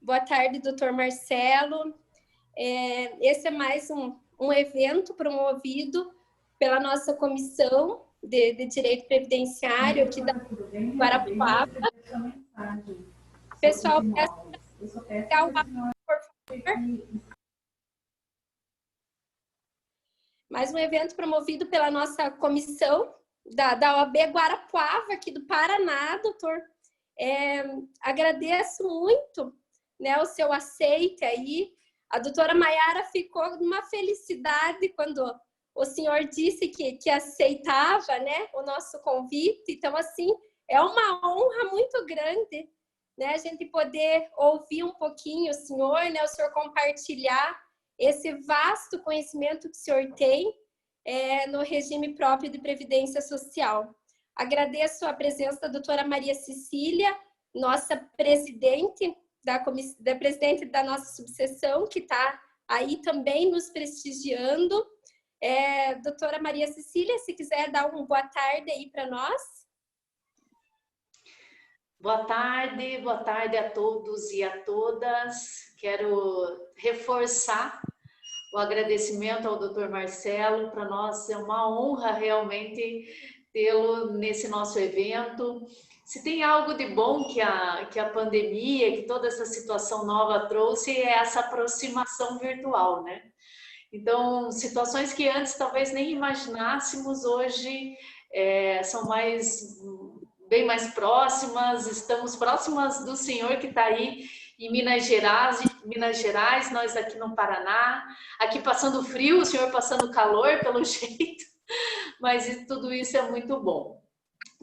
Boa tarde, doutor Marcelo. Esse é mais um evento promovido pela nossa Comissão de Direito Previdenciário aqui da Guarapuava. Pessoal, peço para por favor. Mais um evento promovido pela nossa comissão da OAB Guarapuava, aqui do Paraná, doutor. Agradeço muito, né, o seu aceite aí. A doutora Maiara ficou numa felicidade quando o senhor disse que aceitava, né, o nosso convite. Então, assim, é uma honra muito grande, né, a gente poder ouvir um pouquinho o senhor, né, o senhor compartilhar esse vasto conhecimento que o senhor tem no regime próprio de previdência social. Agradeço a presença da doutora Maria Cecília, nossa presidente presidente da nossa subseção, que está aí também nos prestigiando. Doutora Maria Cecília, se quiser dar uma boa tarde aí para nós. Boa tarde a todos e a todas. Quero reforçar o agradecimento ao Dr. Marcelo. Para nós é uma honra realmente tê-lo nesse nosso evento. Se tem algo de bom que a pandemia, que toda essa situação nova trouxe, é essa aproximação virtual, né? Então, situações que antes talvez nem imaginássemos, hoje são bem mais próximas, estamos próximas do senhor que está aí em Minas Gerais, nós aqui no Paraná, aqui passando frio, o senhor passando calor, pelo jeito, mas tudo isso é muito bom.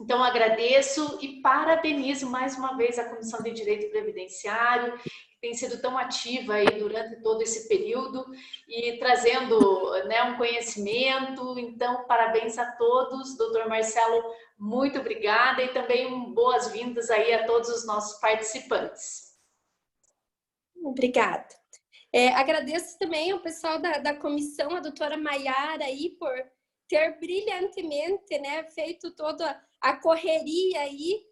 Então, agradeço e parabenizo mais uma vez a Comissão de Direito Previdenciário, que tem sido tão ativa aí durante todo esse período e trazendo, né, um conhecimento. Então, parabéns a todos. Doutor Marcelo, muito obrigada e também boas-vindas aí a todos os nossos participantes. Obrigada. Agradeço também ao pessoal da comissão, a doutora Maiara, aí, por ter brilhantemente, né, feito toda a correria aí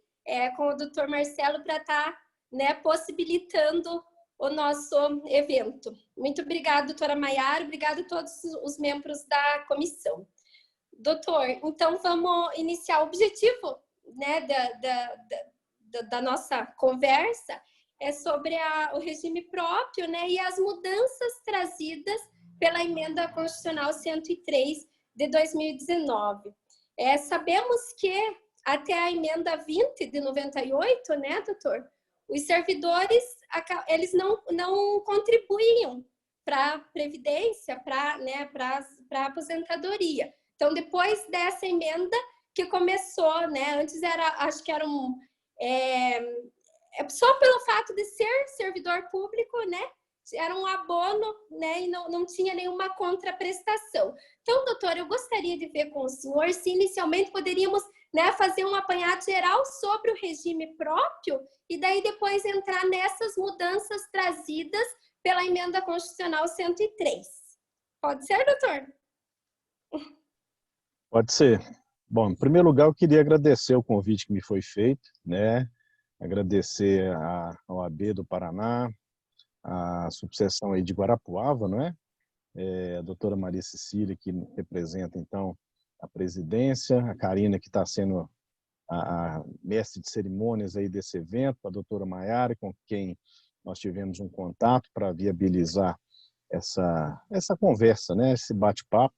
com o doutor Marcelo para estar, né, possibilitando o nosso evento. Muito obrigada, doutora Maiara, obrigada a todos os membros da comissão. Doutor, então vamos iniciar o objetivo, né, da nossa conversa sobre o regime próprio, né, e as mudanças trazidas pela Emenda Constitucional 103 de 2019. Sabemos que até a Emenda 20 de 98, né, doutor, os servidores, eles não contribuíam para a Previdência, para, né, a aposentadoria. Então, depois dessa emenda que começou, né, antes acho que era só pelo fato de ser servidor público, né, era um abono, né, e não tinha nenhuma contraprestação. Então, doutor, eu gostaria de ver com o senhor se inicialmente poderíamos, né, fazer um apanhado geral sobre o regime próprio e daí depois entrar nessas mudanças trazidas pela Emenda Constitucional 103. Pode ser, doutor? Pode ser. Bom, em primeiro lugar, eu queria agradecer o convite que me foi feito, né? Agradecer a OAB do Paraná, a subseção aí de Guarapuava, não é? A doutora Maria Cecília, que representa, então, a presidência, a Karina, que está sendo a mestre de cerimônias aí desse evento, a doutora Maiara, com quem nós tivemos um contato para viabilizar essa conversa, né? Esse bate-papo.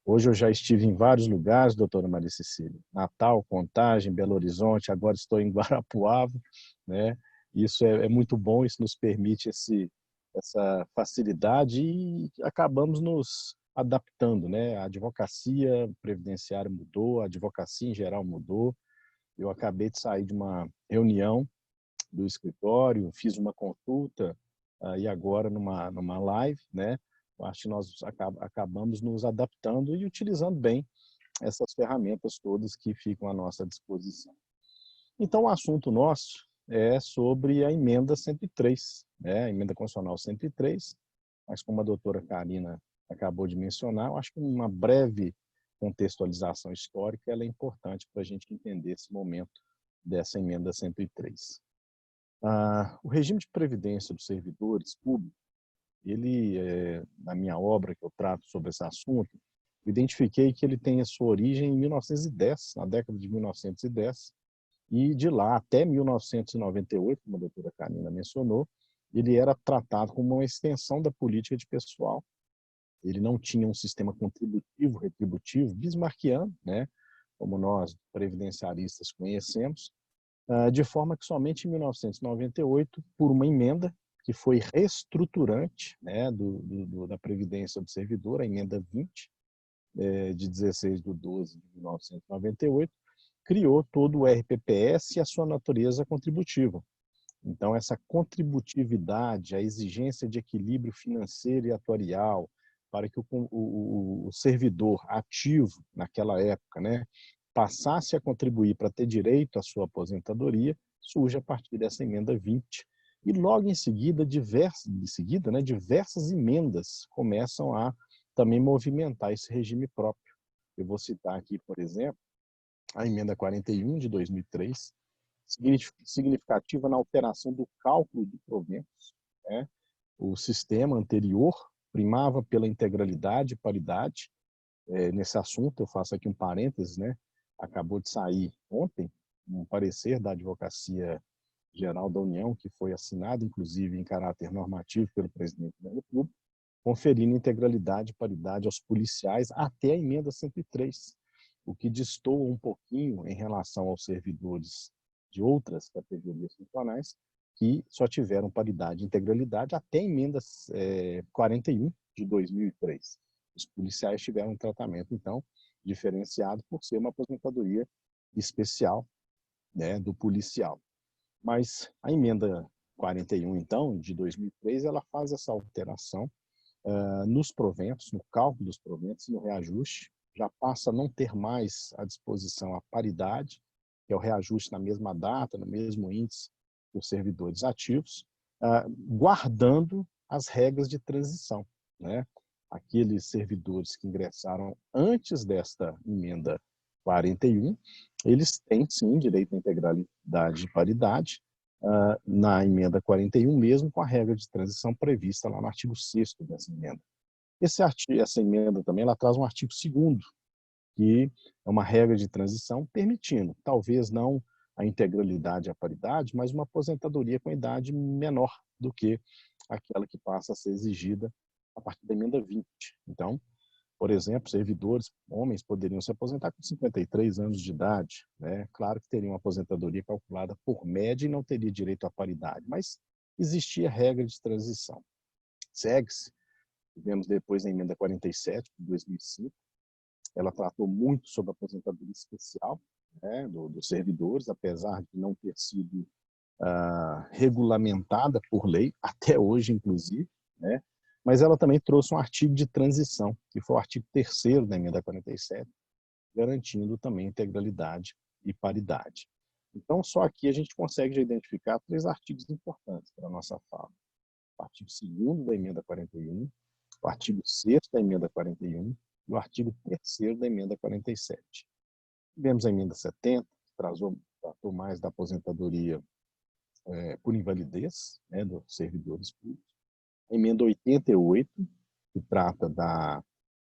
Hoje eu já estive em vários lugares, doutora Maria Cecília. Natal, Contagem, Belo Horizonte, agora estou em Guarapuava, né? Isso é muito bom, isso nos permite essa facilidade e acabamos nos adaptando, né? A advocacia previdenciária mudou, a advocacia em geral mudou. Eu acabei de sair de uma reunião do escritório, fiz uma consulta e agora numa live, né? Acho que nós acabamos nos adaptando e utilizando bem essas ferramentas todas que ficam à nossa disposição. Então, o assunto nosso é sobre a Emenda 103, né? A Emenda Constitucional 103, mas como a doutora Karina acabou de mencionar, eu acho que uma breve contextualização histórica ela é importante para a gente entender esse momento dessa Emenda 103. O regime de previdência dos servidores públicos, ele, na minha obra que eu trato sobre esse assunto, eu identifiquei que ele tem a sua origem em 1910, na década de 1910, e de lá até 1998, como a doutora Carina mencionou, ele era tratado como uma extensão da política de pessoal. Ele não tinha um sistema contributivo, retributivo, bismarckiano, né, como nós previdenciaristas conhecemos, de forma que somente em 1998, por uma emenda que foi reestruturante, né, da Previdência do Servidor, a emenda 20, de 16 de 12 de 1998, criou todo o RPPS e a sua natureza contributiva. Então, essa contributividade, a exigência de equilíbrio financeiro e atuarial, para que o servidor ativo naquela época, né, passasse a contribuir para ter direito à sua aposentadoria, surge a partir dessa emenda 20. E logo em seguida, diversas emendas começam a também movimentar esse regime próprio. Eu vou citar aqui, por exemplo, a emenda 41 de 2003, significativa na alteração do cálculo de proventos, né? O sistema anterior primava pela integralidade e paridade. Nesse assunto, eu faço aqui um parênteses, né? Acabou de sair ontem um parecer da Advocacia Geral da União, que foi assinado, inclusive, em caráter normativo pelo presidente da República, conferindo integralidade e paridade aos policiais até a emenda 103, o que destoa um pouquinho em relação aos servidores de outras categorias funcionais, que só tiveram paridade e integralidade até a emenda 41 de 2003. Os policiais tiveram um tratamento, então, diferenciado por ser uma aposentadoria especial, né, do policial. Mas a emenda 41, então, de 2003, ela faz essa alteração nos proventos, no cálculo dos proventos e no reajuste, já passa a não ter mais à disposição a paridade, que é o reajuste na mesma data, no mesmo índice dos servidores ativos, guardando as regras de transição, né? Aqueles servidores que ingressaram antes desta emenda 41, eles têm, sim, direito à integralidade e paridade, na emenda 41 mesmo, com a regra de transição prevista lá no artigo 6º dessa emenda. Essa emenda também ela traz um artigo 2º, que é uma regra de transição permitindo, talvez não a integralidade e a paridade, mas uma aposentadoria com idade menor do que aquela que passa a ser exigida a partir da emenda 20. Então, por exemplo, servidores, homens, poderiam se aposentar com 53 anos de idade, né? Claro que teriam uma aposentadoria calculada por média e não teria direito à paridade, mas existia regra de transição. Segue-se, tivemos depois a emenda 47, de 2005, ela tratou muito sobre a aposentadoria especial, né, dos servidores, apesar de não ter sido regulamentada por lei, até hoje, inclusive, né? Mas ela também trouxe um artigo de transição, que foi o artigo 3º da emenda 47, garantindo também integralidade e paridade. Então, só aqui a gente consegue já identificar 3 artigos importantes para a nossa fala. O artigo 2º da emenda 41, o artigo 6º da emenda 41 e o artigo 3º da emenda 47. Tivemos a emenda 70, que tratou mais da aposentadoria por invalidez, né, dos servidores públicos. A emenda 88, que trata da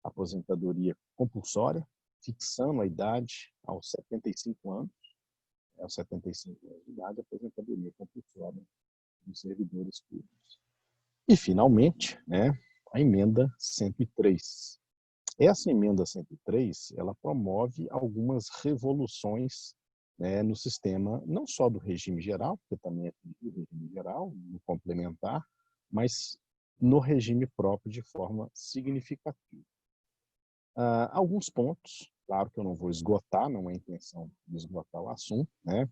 aposentadoria compulsória, fixando a idade aos 75 anos, aos 75 anos de idade, a aposentadoria compulsória dos servidores públicos. E, finalmente, né, a emenda 103. Essa emenda 103, ela promove algumas revoluções, né, no sistema, não só do regime geral, porque também é do regime geral, no complementar, mas no regime próprio de forma significativa. Alguns pontos, claro que eu não vou esgotar, não é a intenção de esgotar o assunto, né,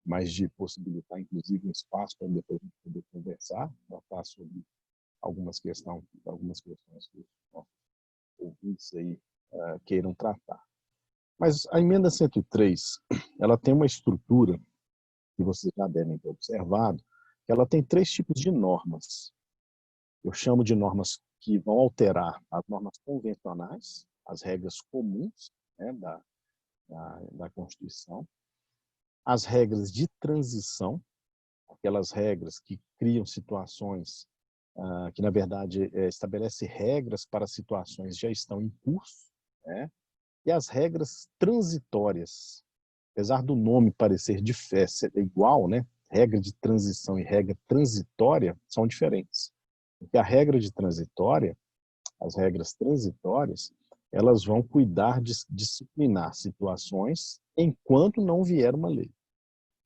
mas de possibilitar, inclusive, um espaço para depois a gente poder conversar, tratar sobre algumas questões que os nossos ouvintes aí queiram tratar. Mas a emenda 103, ela tem uma estrutura que vocês já devem ter observado, que ela tem 3 tipos de normas. Eu chamo de normas que vão alterar as normas convencionais, as regras comuns, né, da Constituição, as regras de transição, aquelas regras que criam situações que, na verdade, estabelece regras para situações que já estão em curso, né? E as regras transitórias, apesar do nome parecer igual, né? Regra de transição e regra transitória são diferentes. Porque a regra de transitória, as regras transitórias, elas vão cuidar de disciplinar situações enquanto não vier uma lei.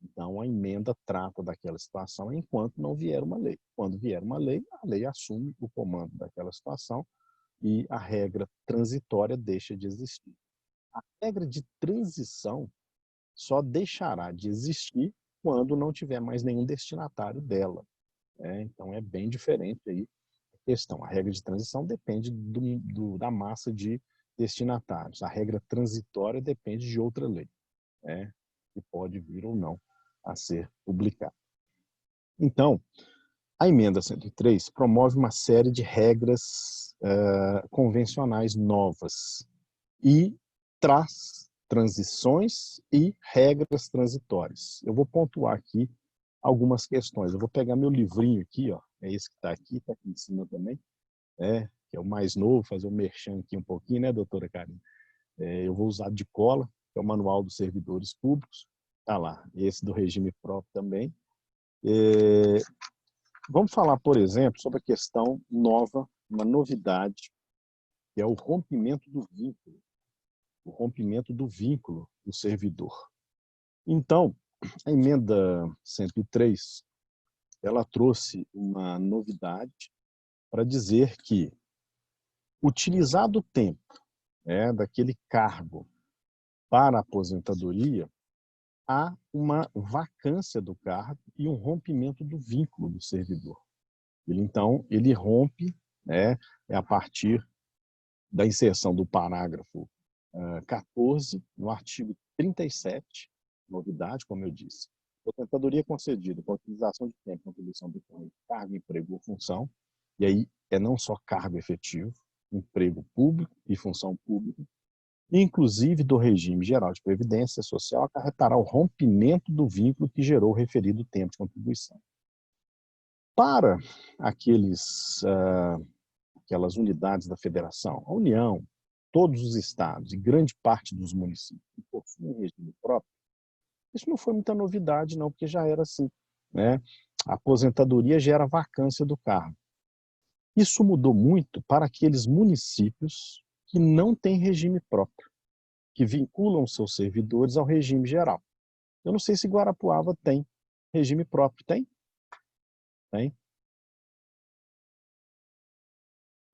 Então, a emenda trata daquela situação enquanto não vier uma lei. Quando vier uma lei, a lei assume o comando daquela situação e a regra transitória deixa de existir. A regra de transição só deixará de existir quando não tiver mais nenhum destinatário dela, né? Então, é bem diferente aí a questão. A regra de transição depende da massa de destinatários. A regra transitória depende de outra lei, né? Que pode vir ou não a ser publicada. Então, a emenda 103 promove uma série de regras convencionais novas e traz transições e regras transitórias. Eu vou pontuar aqui algumas questões. Eu vou pegar meu livrinho aqui, ó, é esse que está aqui em cima também, que é o mais novo, fazer o merchan aqui um pouquinho, né, doutora Karine? Eu vou usar de cola, que é o Manual dos Servidores Públicos, tá lá, esse do regime próprio também. Vamos falar, por exemplo, sobre a questão nova, uma novidade, que é o rompimento do vínculo. O rompimento do vínculo do servidor. Então, a emenda 103, ela trouxe uma novidade para dizer que, utilizado o tempo daquele cargo para a aposentadoria, há uma vacância do cargo e um rompimento do vínculo do servidor. Então, ele rompe, a partir da inserção do parágrafo 14, no artigo 37, novidade, como eu disse. Aposentadoria concedida com utilização de tempo, contribuição do cargo, emprego ou função, e aí é não só cargo efetivo, emprego público e função pública, inclusive do regime geral de previdência social, acarretará o rompimento do vínculo que gerou o referido tempo de contribuição. Para aquelas unidades da federação, a União, todos os estados e grande parte dos municípios que possuem regime próprio, isso não foi muita novidade, não, porque já era assim, né? A aposentadoria gera vacância do cargo. Isso mudou muito para aqueles municípios que não têm regime próprio, que vinculam seus servidores ao regime geral. Eu não sei se Guarapuava tem regime próprio. Tem? Tem?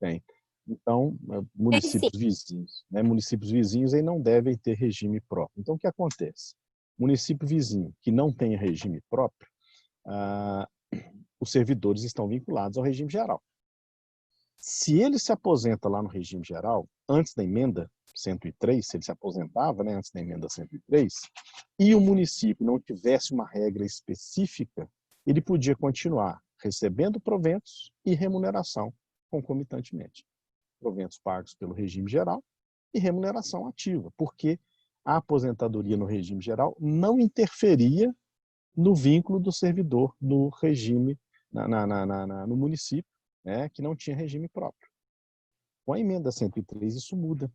Tem. Então, municípios vizinhos aí não devem ter regime próprio. Então, o que acontece? Município vizinho que não tem regime próprio, os servidores estão vinculados ao regime geral. Se ele se aposenta lá no regime geral, antes da emenda 103, se ele se aposentava, antes da emenda 103, e o município não tivesse uma regra específica, ele podia continuar recebendo proventos e remuneração concomitantemente. Proventos pagos pelo regime geral e remuneração ativa, porque a aposentadoria no regime geral não interferia no vínculo do servidor no regime, no município, que não tinha regime próprio. Com a emenda 103, isso muda.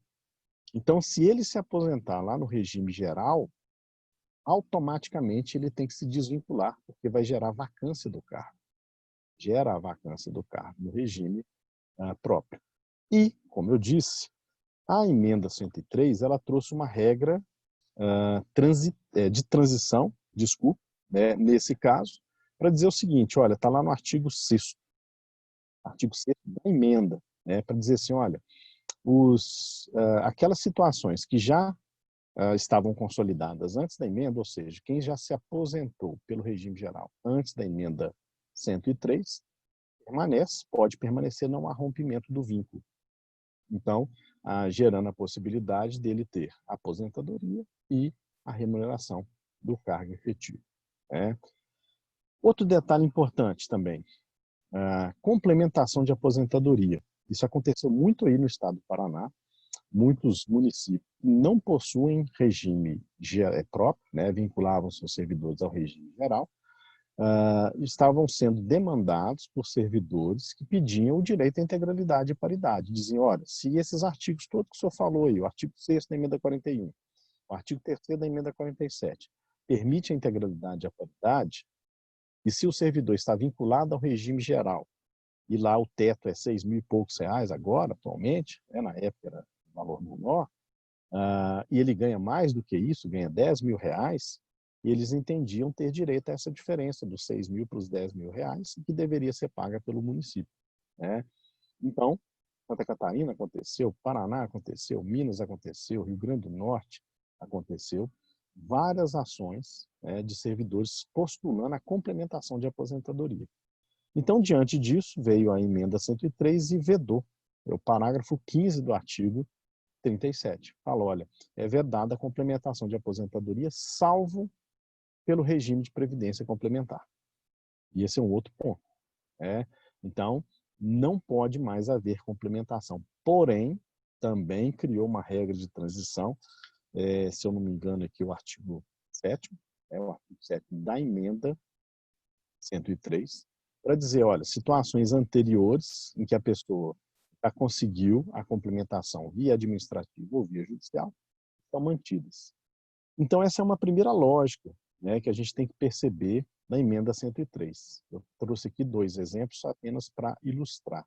Então, se ele se aposentar lá no regime geral, automaticamente ele tem que se desvincular, porque vai gerar vacância do cargo. Gera a vacância do cargo no regime próprio. E, como eu disse, a emenda 103, ela trouxe uma regra de transição, nesse caso, para dizer o seguinte, olha, está lá no artigo 6º da emenda, para dizer assim, olha, aquelas situações que já estavam consolidadas antes da emenda, ou seja, quem já se aposentou pelo regime geral antes da emenda 103, pode permanecer, não há rompimento do vínculo. Então, gerando a possibilidade dele ter a aposentadoria e a remuneração do cargo efetivo. Outro detalhe importante também, a complementação de aposentadoria. Isso aconteceu muito aí no estado do Paraná. Muitos municípios não possuem regime próprio, vinculavam seus servidores ao regime geral, estavam sendo demandados por servidores que pediam o direito à integralidade e paridade. Diziam, olha, se esses artigos todos que o senhor falou aí, o artigo 6º da emenda 41, o artigo 3º da emenda 47, permite a integralidade e a paridade, e se o servidor está vinculado ao regime geral, e lá o teto é 6 mil e poucos reais agora, atualmente, né, na época era um valor menor, e ele ganha mais do que isso, ganha 10 mil reais, e eles entendiam ter direito a essa diferença dos 6 mil para os 10 mil reais, que deveria ser paga pelo município. Né? Então, Santa Catarina aconteceu, Paraná aconteceu, Minas aconteceu, Rio Grande do Norte aconteceu, várias ações, né, de servidores postulando a complementação de aposentadoria. Então, diante disso, veio a emenda 103 e vedou o parágrafo 15 do artigo 37. Fala, olha, é vedada a complementação de aposentadoria, salvo pelo regime de previdência complementar. E esse é um outro ponto. Né? Então, não pode mais haver complementação. Porém, também criou uma regra de transição, se eu não me engano aqui o artigo 7º, o artigo 7º da emenda 103, para dizer, olha, situações anteriores em que a pessoa já conseguiu a complementação via administrativa ou via judicial, estão mantidas. Então, essa é uma primeira lógica, né, que a gente tem que perceber na emenda 103. Eu trouxe aqui 2 exemplos apenas para ilustrar.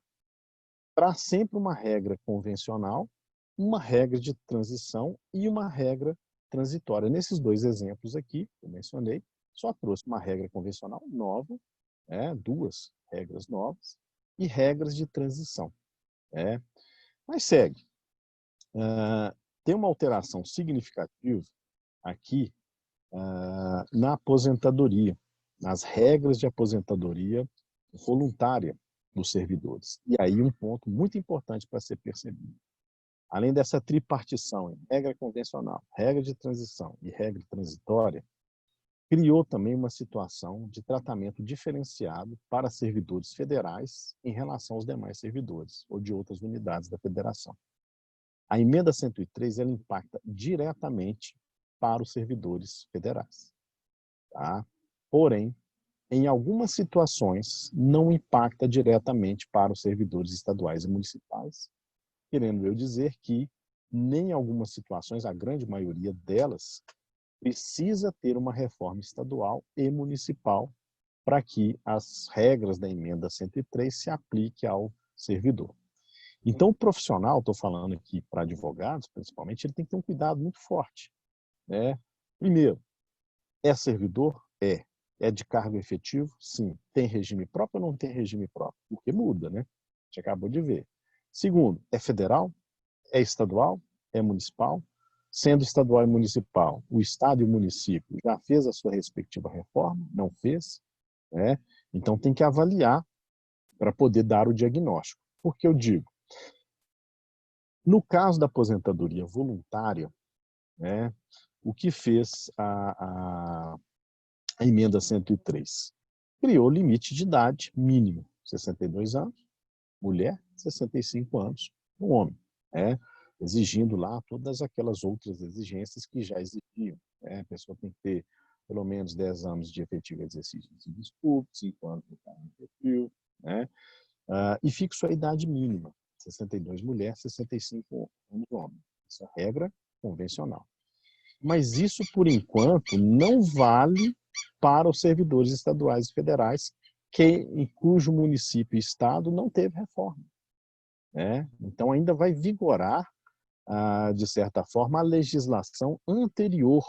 Para sempre uma regra convencional, uma regra de transição e uma regra transitória. Nesses 2 exemplos aqui, que eu mencionei, só trouxe uma regra convencional nova, 2 regras novas, e regras de transição. Mas segue. Tem uma alteração significativa aqui na aposentadoria, nas regras de aposentadoria voluntária dos servidores. E aí um ponto muito importante para ser percebido. Além dessa tripartição em regra convencional, regra de transição e regra transitória, criou também uma situação de tratamento diferenciado para servidores federais em relação aos demais servidores ou de outras unidades da federação. A emenda 103 ela impacta diretamente para os servidores federais. Tá? Porém, em algumas situações, não impacta diretamente para os servidores estaduais e municipais, querendo eu dizer que, nem em algumas situações, a grande maioria delas, precisa ter uma reforma estadual e municipal para que as regras da emenda 103 se apliquem ao servidor. Então, o profissional, estou falando aqui para advogados, principalmente, ele tem que ter um cuidado muito forte. Né? Primeiro, é servidor? É. É de cargo efetivo? Sim. Tem regime próprio ou não tem regime próprio? Porque muda, né? A gente acabou de ver. Segundo, é federal? É estadual? É municipal? Sendo estadual e municipal, o Estado e o município já fez a sua respectiva reforma? Não fez? Né? Então tem que avaliar para poder dar o diagnóstico. Por que eu digo? No caso da aposentadoria voluntária, né, o que fez a emenda 103? Criou limite de idade mínimo, 62 anos, mulher, 65 anos, um homem. Né? Exigindo lá todas aquelas outras exigências que já existiam. Né? A pessoa tem que ter pelo menos 10 anos de efetivo exercício de serviço público, 5 anos de cargo efetivo, né? E fixo a idade mínima, 62 mulher, 65 homens homem. Essa é a regra convencional. Mas isso, por enquanto, não vale para os servidores estaduais e federais em cujo município e estado não teve reforma. Né? Então, ainda vai vigorar, de certa forma, a legislação anterior,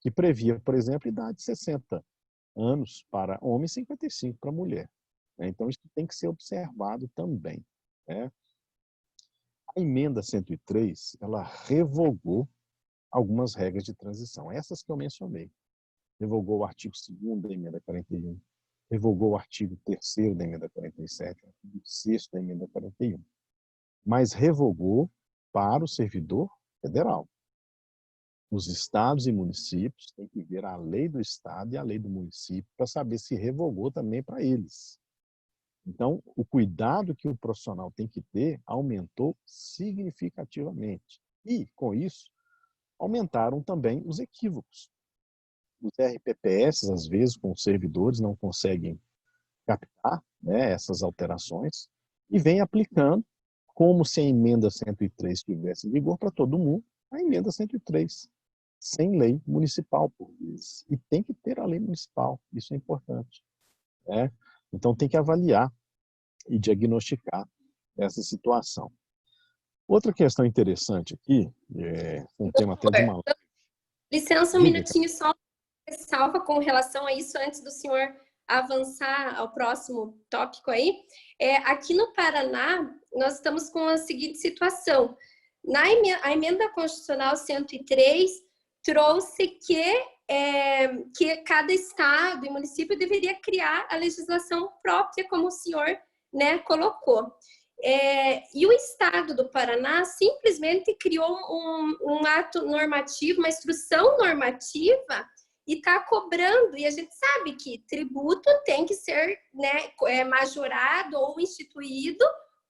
que previa, por exemplo, idade de 60 anos para homem e 55 para mulher. Então, isso tem que ser observado também. Né? A emenda 103, ela revogou algumas regras de transição, essas que eu mencionei. Revogou o artigo 2º da emenda 41, revogou o artigo 3º da emenda 47, o artigo 6º da emenda 41. Mas revogou para o servidor federal. Os estados e municípios têm que ver a lei do estado e a lei do município para saber se revogou também para eles. Então, o cuidado que o profissional tem que ter aumentou significativamente. E, com isso, aumentaram também os equívocos. os RPPS, às vezes, com os servidores, não conseguem captar, né, essas alterações e vem aplicando, como se a emenda 103 estivesse em vigor para todo mundo, a emenda 103, sem lei municipal, por vezes. E tem que ter a lei municipal, isso é importante, né? Então, tem que avaliar e diagnosticar essa situação. Outra questão interessante aqui, um tema até de uma... Licença um Diga, minutinho só, salva com relação a isso, antes do senhor avançar ao próximo tópico aí. Aqui no Paraná, nós estamos com a seguinte situação. A emenda constitucional 103 trouxe que cada estado e município deveria criar a legislação própria, como o senhor, né, colocou. E o Estado do Paraná simplesmente criou um ato normativo, uma instrução normativa, e está cobrando, e a gente sabe que tributo tem que ser, né, majorado ou instituído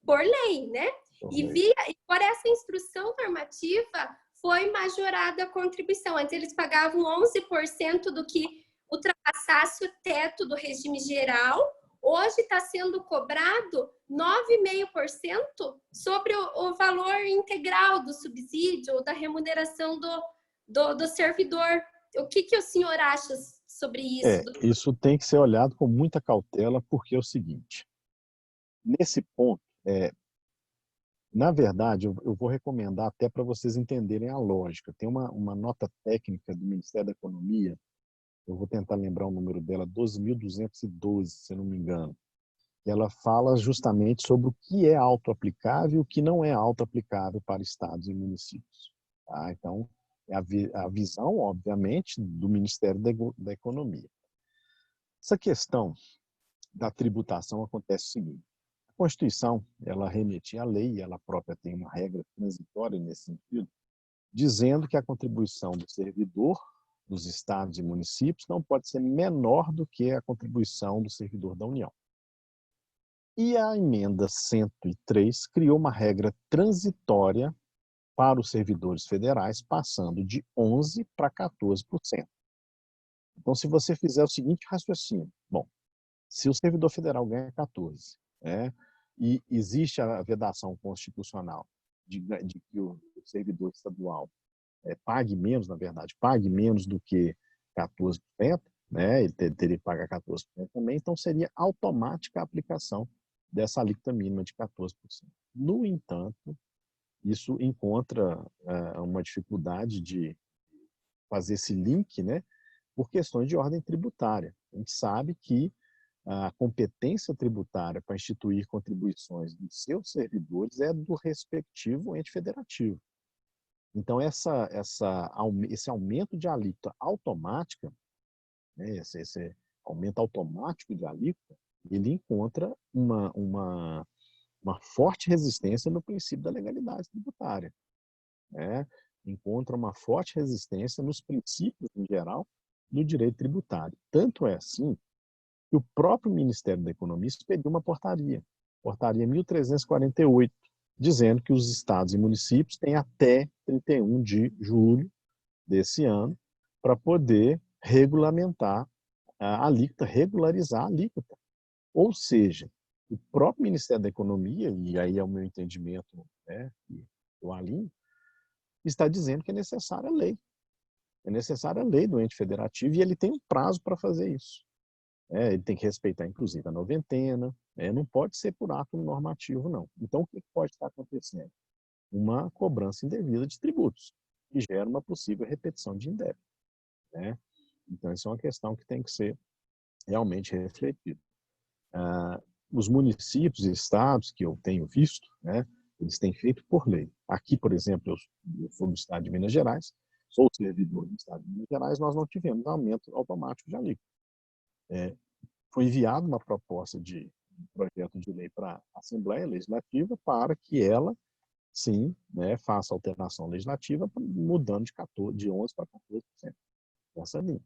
por lei, né? E por essa instrução normativa foi majorada a contribuição. Antes eles pagavam 11% do que ultrapassasse o teto do regime geral. Hoje está sendo cobrado 9,5% sobre o valor integral do subsídio ou da remuneração do servidor. O que o senhor acha sobre isso? Isso tem que ser olhado com muita cautela, porque é o seguinte, nesse ponto, na verdade, eu vou recomendar até para vocês entenderem a lógica. Tem uma nota técnica do Ministério da Economia, eu vou tentar lembrar o número dela, 12.212, se não me engano. Ela fala justamente sobre o que é autoaplicável e o que não é autoaplicável para estados e municípios. Tá? Então, é a visão, obviamente, do Ministério da Economia. Essa questão da tributação acontece o seguinte. A Constituição, ela remetia à lei, e ela própria tem uma regra transitória nesse sentido, dizendo que a contribuição do servidor dos estados e municípios não pode ser menor do que a contribuição do servidor da União. E a emenda 103 criou uma regra transitória para os servidores federais, passando de 11% para 14%. Então, se você fizer o seguinte raciocínio, bom, se o servidor federal ganha 14%, e existe a vedação constitucional de que o servidor estadual pague menos, na verdade, pague menos do que 14%, ele teria que pagar 14% também, então seria automática a aplicação dessa alíquota mínima de 14%. No entanto, isso encontra uma dificuldade de fazer esse link, por questões de ordem tributária. A gente sabe que a competência tributária para instituir contribuições dos seus servidores é do respectivo ente federativo. Então, esse aumento de alíquota automática, esse aumento automático de alíquota, ele encontra uma forte resistência no princípio da legalidade tributária. Encontra uma forte resistência nos princípios, em geral, do direito tributário. Tanto é assim que o próprio Ministério da Economia expediu uma portaria 1348, dizendo que os estados e municípios têm até 31 de julho desse ano para poder regulamentar a alíquota, regularizar a alíquota. Ou seja, o próprio Ministério da Economia, e aí é o meu entendimento, o alinho, está dizendo que é necessária a lei. É necessária a lei do ente federativo e ele tem um prazo para fazer isso. Ele tem que respeitar, inclusive, a noventena, não pode ser por ato normativo, não. Então, o que pode estar acontecendo? Uma cobrança indevida de tributos, que gera uma possível repetição de indébito. Então, isso é uma questão que tem que ser realmente refletida. Os municípios e estados que eu tenho visto, eles têm feito por lei. Aqui, por exemplo, eu sou do estado de Minas Gerais, sou servidor do estado de Minas Gerais, nós não tivemos aumento automático de alíquota. Foi enviada uma proposta de projeto de lei para a Assembleia Legislativa para que ela, sim, faça alteração legislativa, mudando de 11% para 14% dessa linha.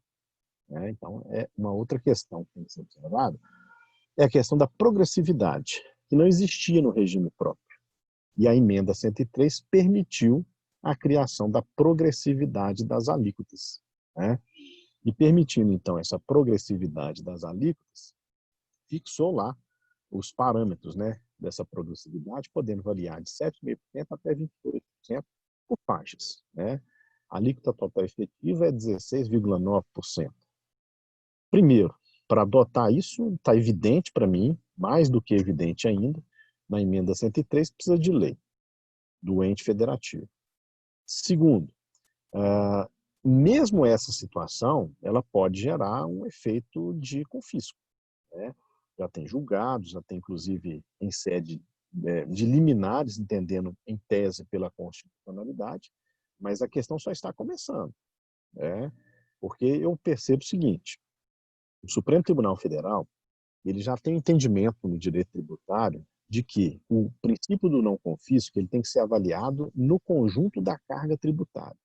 Então, é uma outra questão que tem que ser observada, é a questão da progressividade, que não existia no regime próprio. E a emenda 103 permitiu a criação da progressividade das alíquotas. E permitindo, então, essa progressividade das alíquotas, fixou lá os parâmetros, né, dessa progressividade, podendo variar de 7,5% até 28% por faixas. Né? A alíquota total efetiva é 16,9%. Primeiro, para adotar isso, está evidente para mim, mais do que evidente ainda, na emenda 103 precisa de lei do ente federativo. Segundo, mesmo essa situação, ela pode gerar um efeito de confisco. Né? Já tem julgados, já tem inclusive em sede de liminares, entendendo em tese pela constitucionalidade, mas a questão só está começando. Né? Porque eu percebo o seguinte, o Supremo Tribunal Federal ele já tem entendimento no direito tributário de que o princípio do não confisco ele tem que ser avaliado no conjunto da carga tributária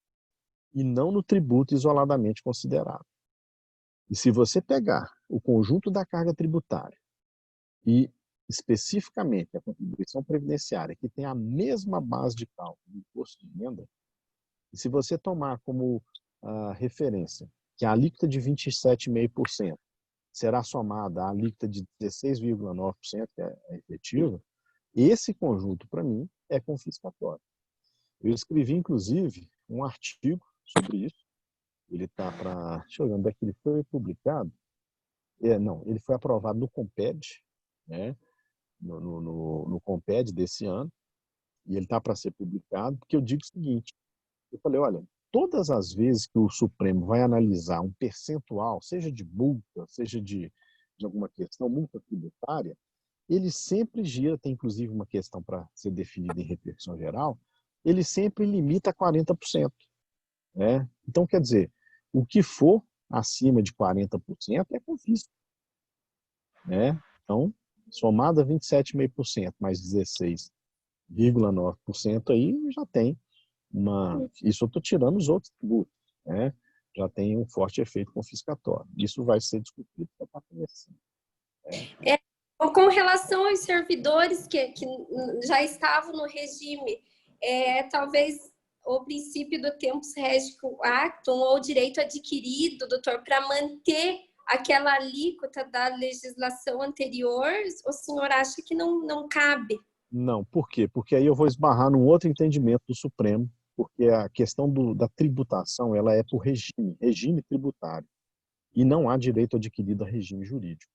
e não no tributo isoladamente considerado. E se você pegar o conjunto da carga tributária e especificamente a contribuição previdenciária, que tem a mesma base de cálculo do imposto de renda, e se você tomar como referência que a alíquota de 27,5% será somada à alíquota de 16,9%, que é efetiva, esse conjunto, para mim, é confiscatório. Eu escrevi, inclusive, um artigo sobre isso. Ele está para... Deixa eu ver onde é que ele foi publicado. Não, ele foi aprovado no Comped, né? no Comped desse ano, e ele está para ser publicado, porque eu digo o seguinte, eu falei, olha, todas as vezes que o Supremo vai analisar um percentual, seja de multa, seja de alguma questão, multa tributária, ele sempre gira, tem inclusive uma questão para ser definida em repercussão geral, ele sempre limita a 40%. Né? Então, quer dizer, o que for acima de 40% é confisco. Né? Então, somado a 27,5% mais 16,9% aí já tem isso eu estou tirando os outros tributos, né? Já tem um forte efeito confiscatório. Isso vai ser discutido para estar começando. Com relação aos servidores que já estavam no regime, talvez o princípio do tempus regit actum ou o direito adquirido, doutor, para manter aquela alíquota da legislação anterior, o senhor acha que não cabe? Não, por quê? Porque aí eu vou esbarrar num outro entendimento do Supremo, porque a questão da tributação ela é por regime tributário, e não há direito adquirido a regime jurídico.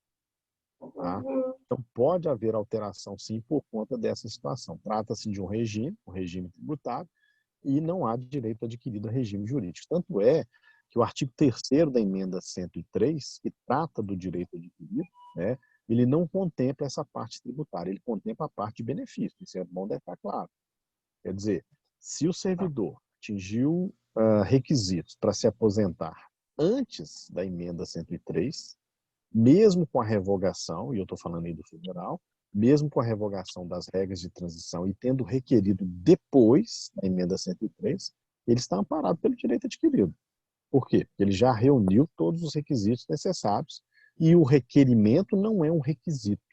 Tá? Então pode haver alteração sim por conta dessa situação. Trata-se de um regime tributário, e não há direito adquirido a regime jurídico. Tanto é que o artigo 3º da emenda 103, que trata do direito adquirido, né, ele não contempla essa parte tributária, ele contempla a parte de benefício. Isso é bom deixar claro. Quer dizer, se o servidor atingiu requisitos para se aposentar antes da emenda 103, mesmo com a revogação, e eu estou falando aí do federal, mesmo com a revogação das regras de transição e tendo requerido depois da emenda 103, ele está amparado pelo direito adquirido. Por quê? Porque ele já reuniu todos os requisitos necessários e o requerimento não é um requisito.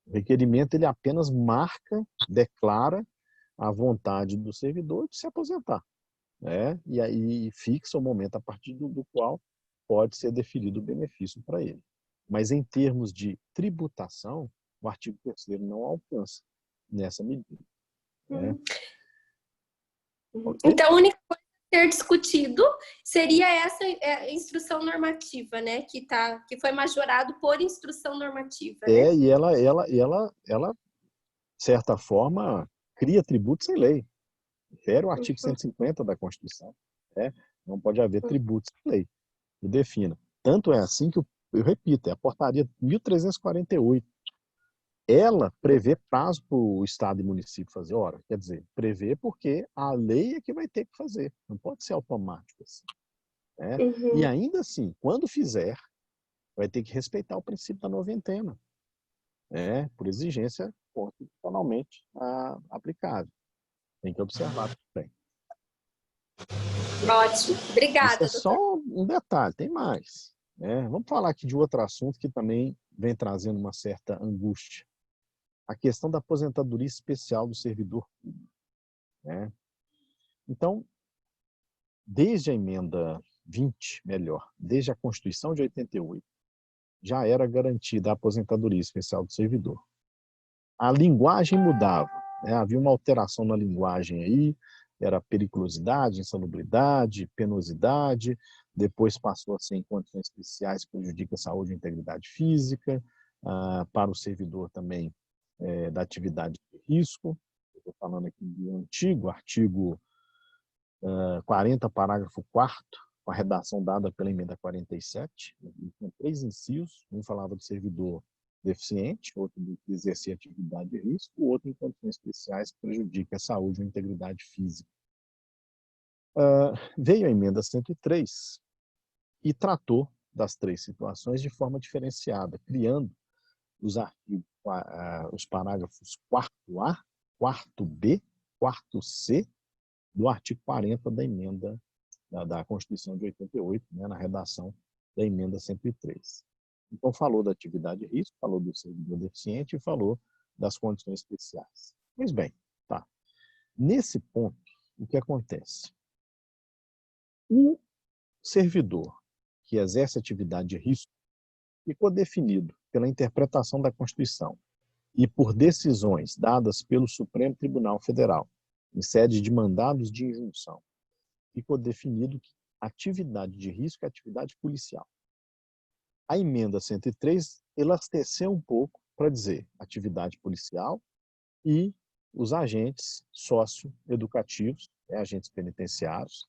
O requerimento ele apenas marca, declara a vontade do servidor de se aposentar. Né? E aí fixa o momento a partir do qual pode ser definido o benefício para ele. Mas em termos de tributação, o artigo 3º não alcança nessa medida. Né? Okay? Então, a única coisa a ser discutido seria essa instrução normativa, né? Que foi majorado por instrução normativa. Né? E ela, de certa forma, cria tributo sem lei. Refere o artigo 150 da Constituição. Né? Não pode haver tributo sem lei. E defina. Tanto é assim que, eu repito, é a portaria 1348. Ela prevê prazo para o Estado e município fazer. Ora, quer dizer, prevê porque a lei é que vai ter que fazer. Não pode ser automático assim. Né? E ainda assim, quando fizer, vai ter que respeitar o princípio da noventena. Né? Por exigência constitucionalmente aplicável. Tem que observar também. Ótimo. Obrigada, Isso é só um detalhe, tem mais. Né? Vamos falar aqui de outro assunto que também vem trazendo uma certa angústia. A questão da aposentadoria especial do servidor público. Né? Então, desde a emenda melhor, desde a Constituição de 88, já era garantida a aposentadoria especial do servidor. A linguagem mudava, né? Havia uma alteração na linguagem aí, era periculosidade, insalubridade, penosidade, depois passou a ser em condições especiais que prejudica a saúde e a integridade física, para o servidor também da atividade de risco. Estou falando aqui do antigo artigo 40, parágrafo 4º, com a redação dada pela emenda 47, com 3 incisos, um falava do servidor deficiente, outro do que exercia atividade de risco, o outro em condições especiais que prejudica a saúde ou a integridade física. Veio a emenda 103 e tratou das 3 situações de forma diferenciada, criando os artigos, os parágrafos 4º-A, 4º-B, 4º-C do artigo 40 da emenda da Constituição de 88, né, na redação da emenda 103. Então, falou da atividade de risco, falou do servidor deficiente e falou das condições especiais. Pois bem, tá. Nesse ponto, o que acontece? O servidor que exerce atividade de risco ficou definido pela interpretação da Constituição e por decisões dadas pelo Supremo Tribunal Federal, em sede de mandados de injunção, ficou definido que atividade de risco é atividade policial. A emenda 103 elasteceu um pouco para dizer atividade policial e os agentes socioeducativos, agentes penitenciários,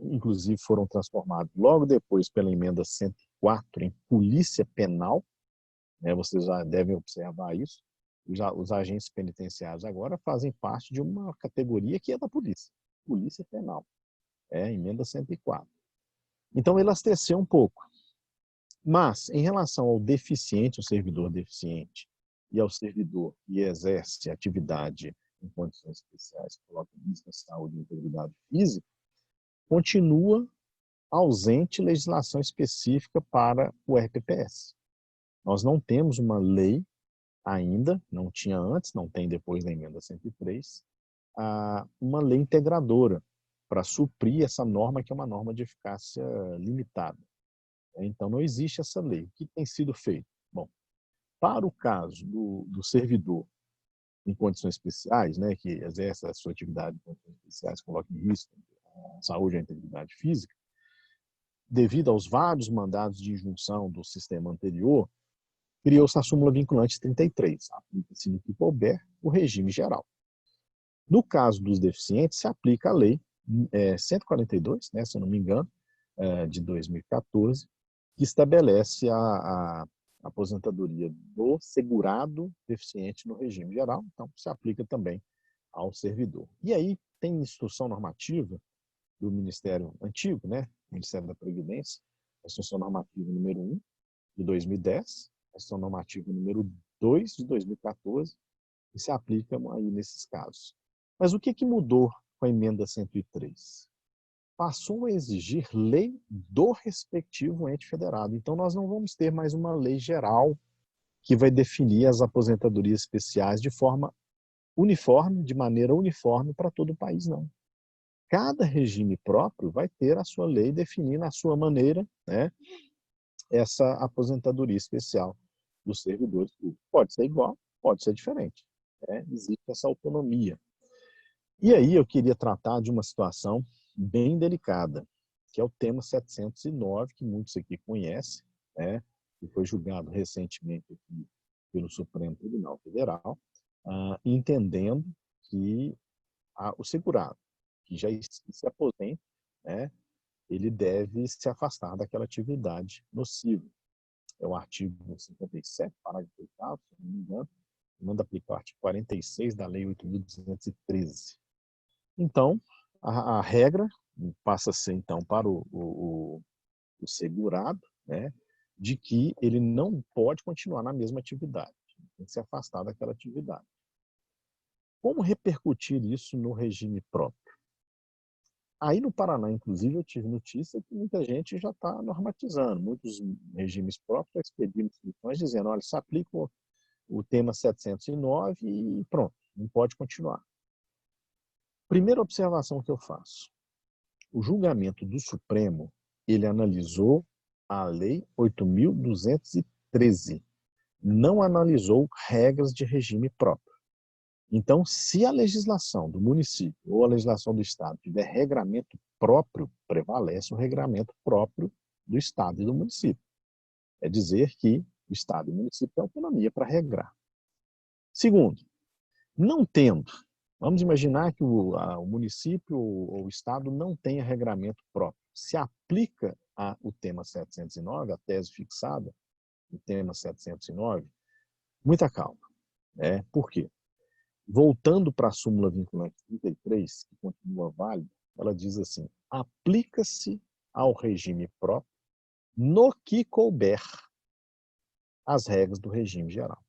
inclusive foram transformados logo depois pela emenda 104 em polícia penal, vocês já devem observar isso. Os agentes penitenciários agora fazem parte de uma categoria que é da polícia, polícia penal, emenda 104. Então elasteceu um pouco. Mas, em relação ao deficiente, o servidor deficiente, e ao servidor que exerce atividade em condições especiais, que coloca em risco a saúde e a integridade física, continua ausente legislação específica para o RPPS. Nós não temos uma lei ainda, não tinha antes, não tem depois da emenda 103, uma lei integradora para suprir essa norma, que é uma norma de eficácia limitada. Então, não existe essa lei. O que tem sido feito? Bom, para o caso do servidor em condições especiais, que exerce a sua atividade em condições especiais, coloca em risco a saúde e a integridade física, devido aos vários mandados de injunção do sistema anterior, criou-se a súmula vinculante 33, aplica-se no que couber o regime geral. No caso dos deficientes, se aplica a lei 142, se eu não me engano, de 2014, que estabelece a aposentadoria do segurado deficiente no regime geral, então se aplica também ao servidor. E aí tem instrução normativa do Ministério antigo, Ministério da Previdência, a instrução normativa número 1 de 2010, a instrução normativa número 2 de 2014, que se aplicam aí nesses casos. Mas o que mudou com a emenda 103? Passou a exigir lei do respectivo ente federado. Então, nós não vamos ter mais uma lei geral que vai definir as aposentadorias especiais de forma uniforme, de maneira uniforme para todo o país, não. Cada regime próprio vai ter a sua lei definindo a sua maneira, essa aposentadoria especial dos servidores públicos. Pode ser igual, pode ser diferente. Existe essa autonomia. E aí eu queria tratar de uma situação bem delicada, que é o tema 709, que muitos aqui conhecem, que foi julgado recentemente aqui pelo Supremo Tribunal Federal, entendendo que o segurado, que já se aposenta, ele deve se afastar daquela atividade nociva. É o artigo 57, parágrafo 8º, se não me engano, manda aplicar o artigo 46 da Lei 8.213. Então, a regra passa a ser, então, para o segurado, de que ele não pode continuar na mesma atividade, tem que se afastar daquela atividade. Como repercutir isso no regime próprio? Aí no Paraná, inclusive, eu tive notícia que muita gente já está normatizando, muitos regimes próprios já expediram instruções dizendo, olha, se aplica o tema 709 e pronto, não pode continuar. Primeira observação que eu faço. o julgamento do Supremo, ele analisou a Lei 8.213, não analisou regras de regime próprio. Então, se a legislação do município ou a legislação do Estado tiver regramento próprio, prevalece o regramento próprio do Estado e do município. É dizer que o Estado e o município têm autonomia para regrar. Segundo, não tendo, vamos imaginar que o município ou o Estado não tenha regramento próprio. Se aplica o tema 709, a tese fixada, o tema 709, muita calma. Por quê? Voltando para a súmula vinculante 33, que continua válida, ela diz assim: aplica-se ao regime próprio no que couber as regras do regime geral.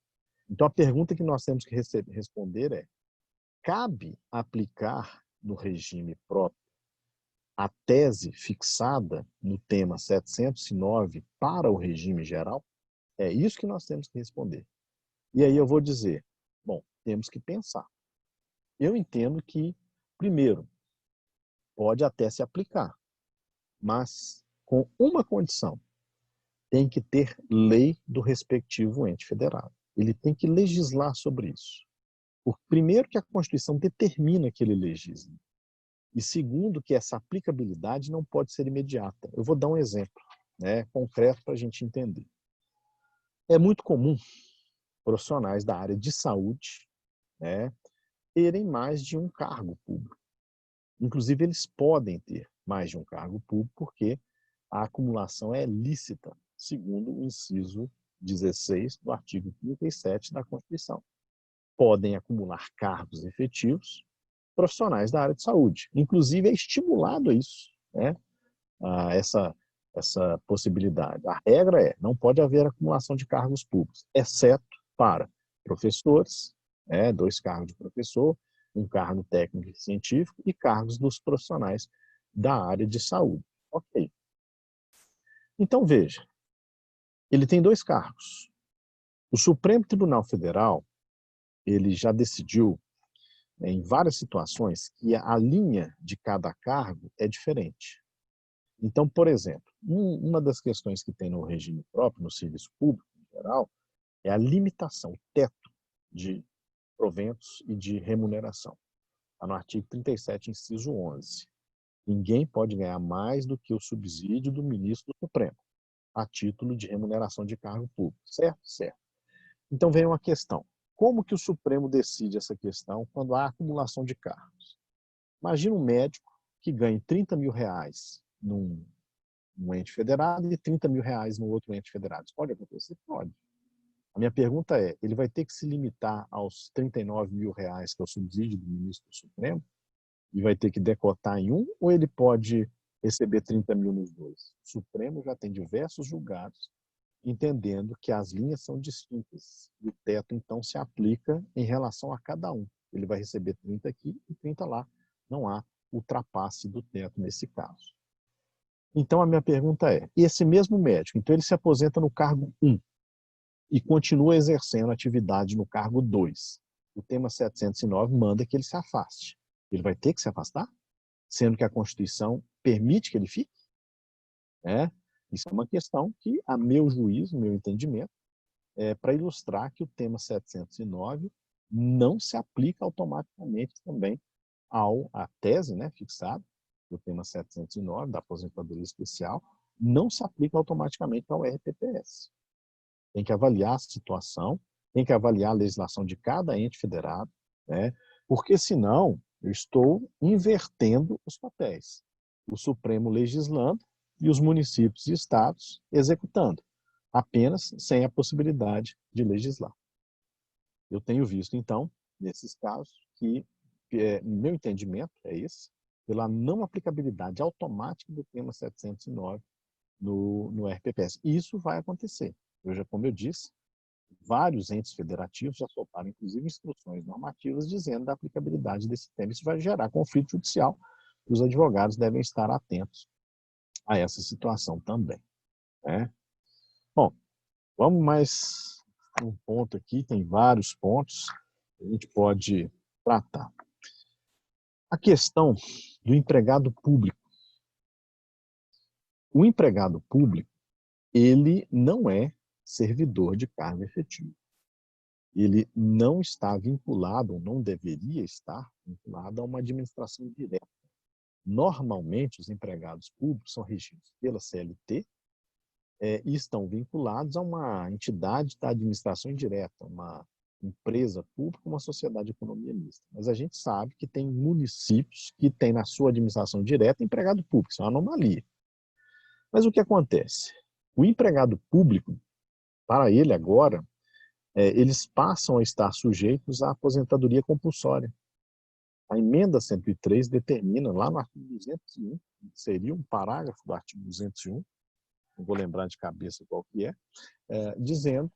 Então, a pergunta que nós temos que responder é: cabe aplicar no regime próprio a tese fixada no tema 709 para o regime geral? É isso que nós temos que responder. E aí eu vou dizer, bom, temos que pensar. Eu entendo que, primeiro, pode até se aplicar, mas com uma condição: tem que ter lei do respectivo ente federado. Ele tem que legislar sobre isso. Primeiro, que a Constituição determina que ele legisle. E segundo, que essa aplicabilidade não pode ser imediata. Eu vou dar um exemplo concreto para a gente entender. É muito comum profissionais da área de saúde terem mais de um cargo público. Inclusive, eles podem ter mais de um cargo público porque a acumulação é lícita, segundo o inciso 16 do artigo 37 da Constituição. Podem acumular cargos efetivos profissionais da área de saúde. Inclusive, é estimulado isso, essa possibilidade. A regra é: não pode haver acumulação de cargos públicos, exceto para professores, 2 cargos de professor, 1 cargo técnico e científico e cargos dos profissionais da área de saúde. Ok. Então, veja, ele tem 2 cargos. O Supremo Tribunal Federal, ele já decidiu, em várias situações, que a linha de cada cargo é diferente. Então, por exemplo, uma das questões que tem no regime próprio, no serviço público em geral, é a limitação, o teto de proventos e de remuneração. Está no artigo 37, inciso 11. Ninguém pode ganhar mais do que o subsídio do ministro do Supremo, a título de remuneração de cargo público. Certo? Certo. Então vem uma questão. Como que o Supremo decide essa questão quando há acumulação de cargos? Imagina um médico que ganha 30 mil reais num ente federado e 30 mil reais no outro ente federado. Isso pode acontecer? Pode. A minha pergunta é: ele vai ter que se limitar aos 39 mil reais, que é o subsídio do ministro do Supremo, e vai ter que decotar em um, ou ele pode receber 30 mil nos dois? O Supremo já tem diversos julgados entendendo que as linhas são distintas. E o teto, então, se aplica em relação a cada um. Ele vai receber 30 aqui e 30 lá. Não há ultrapasse do teto nesse caso. Então, a minha pergunta é: esse mesmo médico, então ele se aposenta no cargo 1 e continua exercendo atividade no cargo 2. O tema 709 manda que ele se afaste. Ele vai ter que se afastar? Sendo que a Constituição permite que ele fique? Isso é uma questão que, a meu juízo, meu entendimento, para ilustrar que o tema 709 não se aplica automaticamente também à tese fixada do tema 709, da aposentadoria especial, não se aplica automaticamente ao RPPS. Tem que avaliar a situação, tem que avaliar a legislação de cada ente federado, porque senão eu estou invertendo os papéis. O Supremo legislando e os municípios e estados executando, apenas sem a possibilidade de legislar. Eu tenho visto, então, nesses casos, que meu entendimento é esse, pela não aplicabilidade automática do tema 709 no RPPS. E isso vai acontecer. Como eu disse, vários entes federativos já soltaram, inclusive, instruções normativas dizendo da aplicabilidade desse tema. Isso vai gerar conflito judicial e os advogados devem estar atentos a essa situação também. Bom, vamos mais um ponto aqui, tem vários pontos que a gente pode tratar. A questão do empregado público O empregado público, ele não é servidor de cargo efetivo. Ele não está vinculado, ou não deveria estar vinculado a uma administração direta. Normalmente, os empregados públicos são regidos pela CLT e estão vinculados a uma entidade da administração indireta, uma empresa pública, uma sociedade de economia mista. Mas a gente sabe que tem municípios que têm na sua administração direta empregado público, isso é uma anomalia. Mas o que acontece? O empregado público, para ele agora, eles passam a estar sujeitos à aposentadoria compulsória. A emenda 103 determina, lá no artigo 201, seria um parágrafo do artigo 201, não vou lembrar de cabeça qual que dizendo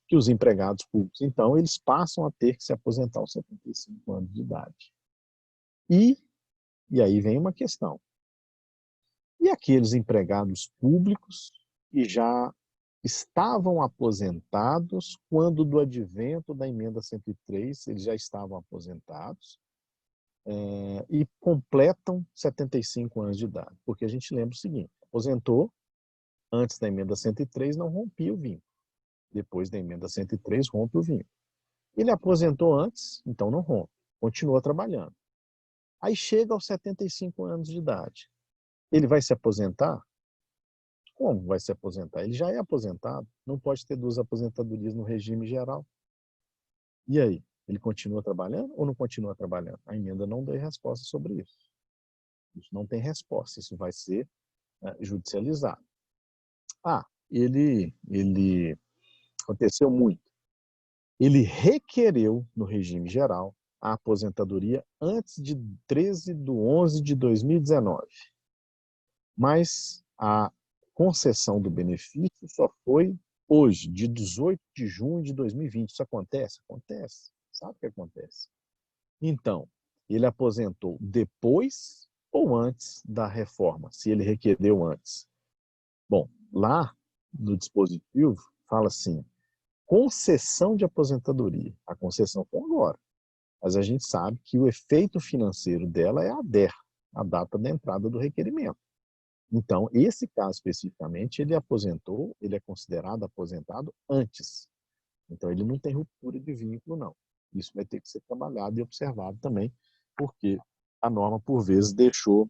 que os empregados públicos, então, eles passam a ter que se aposentar aos 75 anos de idade. E aí vem uma questão. E aqueles empregados públicos que já estavam aposentados quando do advento da emenda 103, eles já estavam aposentados e completam 75 anos de idade. Porque a gente lembra o seguinte, aposentou antes da emenda 103, não rompia o vínculo. Depois da emenda 103, rompe o vínculo. Ele aposentou antes, então não rompe, continua trabalhando. Aí chega aos 75 anos de idade. Ele vai se aposentar? Como vai se aposentar? Ele já é aposentado, não pode ter duas aposentadorias no regime geral. E aí? Ele continua trabalhando ou não continua trabalhando? A emenda não deu resposta sobre isso. Isso não tem resposta, isso vai ser judicializado. Ele aconteceu muito. Ele requereu no regime geral a aposentadoria antes de 13/11/2019. Mas a concessão do benefício só foi hoje, de 18 de junho de 2020. Isso acontece? Acontece. Sabe o que acontece? Então, ele aposentou depois ou antes da reforma, se ele requereu antes? Bom, lá no dispositivo fala assim, concessão de aposentadoria. A concessão foi agora. Mas a gente sabe que o efeito financeiro dela é a DER, a data da entrada do requerimento. Então, esse caso especificamente, ele aposentou, ele é considerado aposentado antes. Então, ele não tem ruptura de vínculo, não. Isso vai ter que ser trabalhado e observado também, porque a norma, por vezes, deixou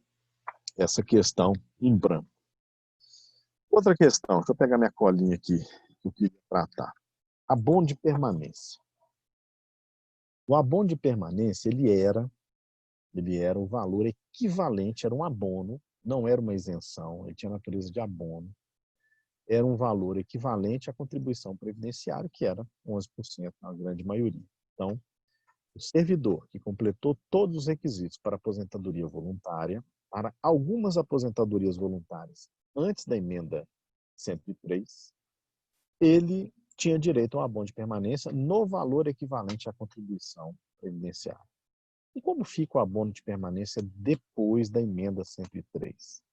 essa questão em branco. Outra questão, deixa eu pegar minha colinha aqui, que eu queria tratar. Abono de permanência. O abono de permanência, ele era o valor equivalente, era um abono, não era uma isenção, ele tinha natureza de abono, era um valor equivalente à contribuição previdenciária, que era 11% na grande maioria. Então, o servidor que completou todos os requisitos para aposentadoria voluntária, para algumas aposentadorias voluntárias antes da emenda 103, ele tinha direito a um abono de permanência no valor equivalente à contribuição previdenciária. E como fica o abono de permanência depois da emenda 103?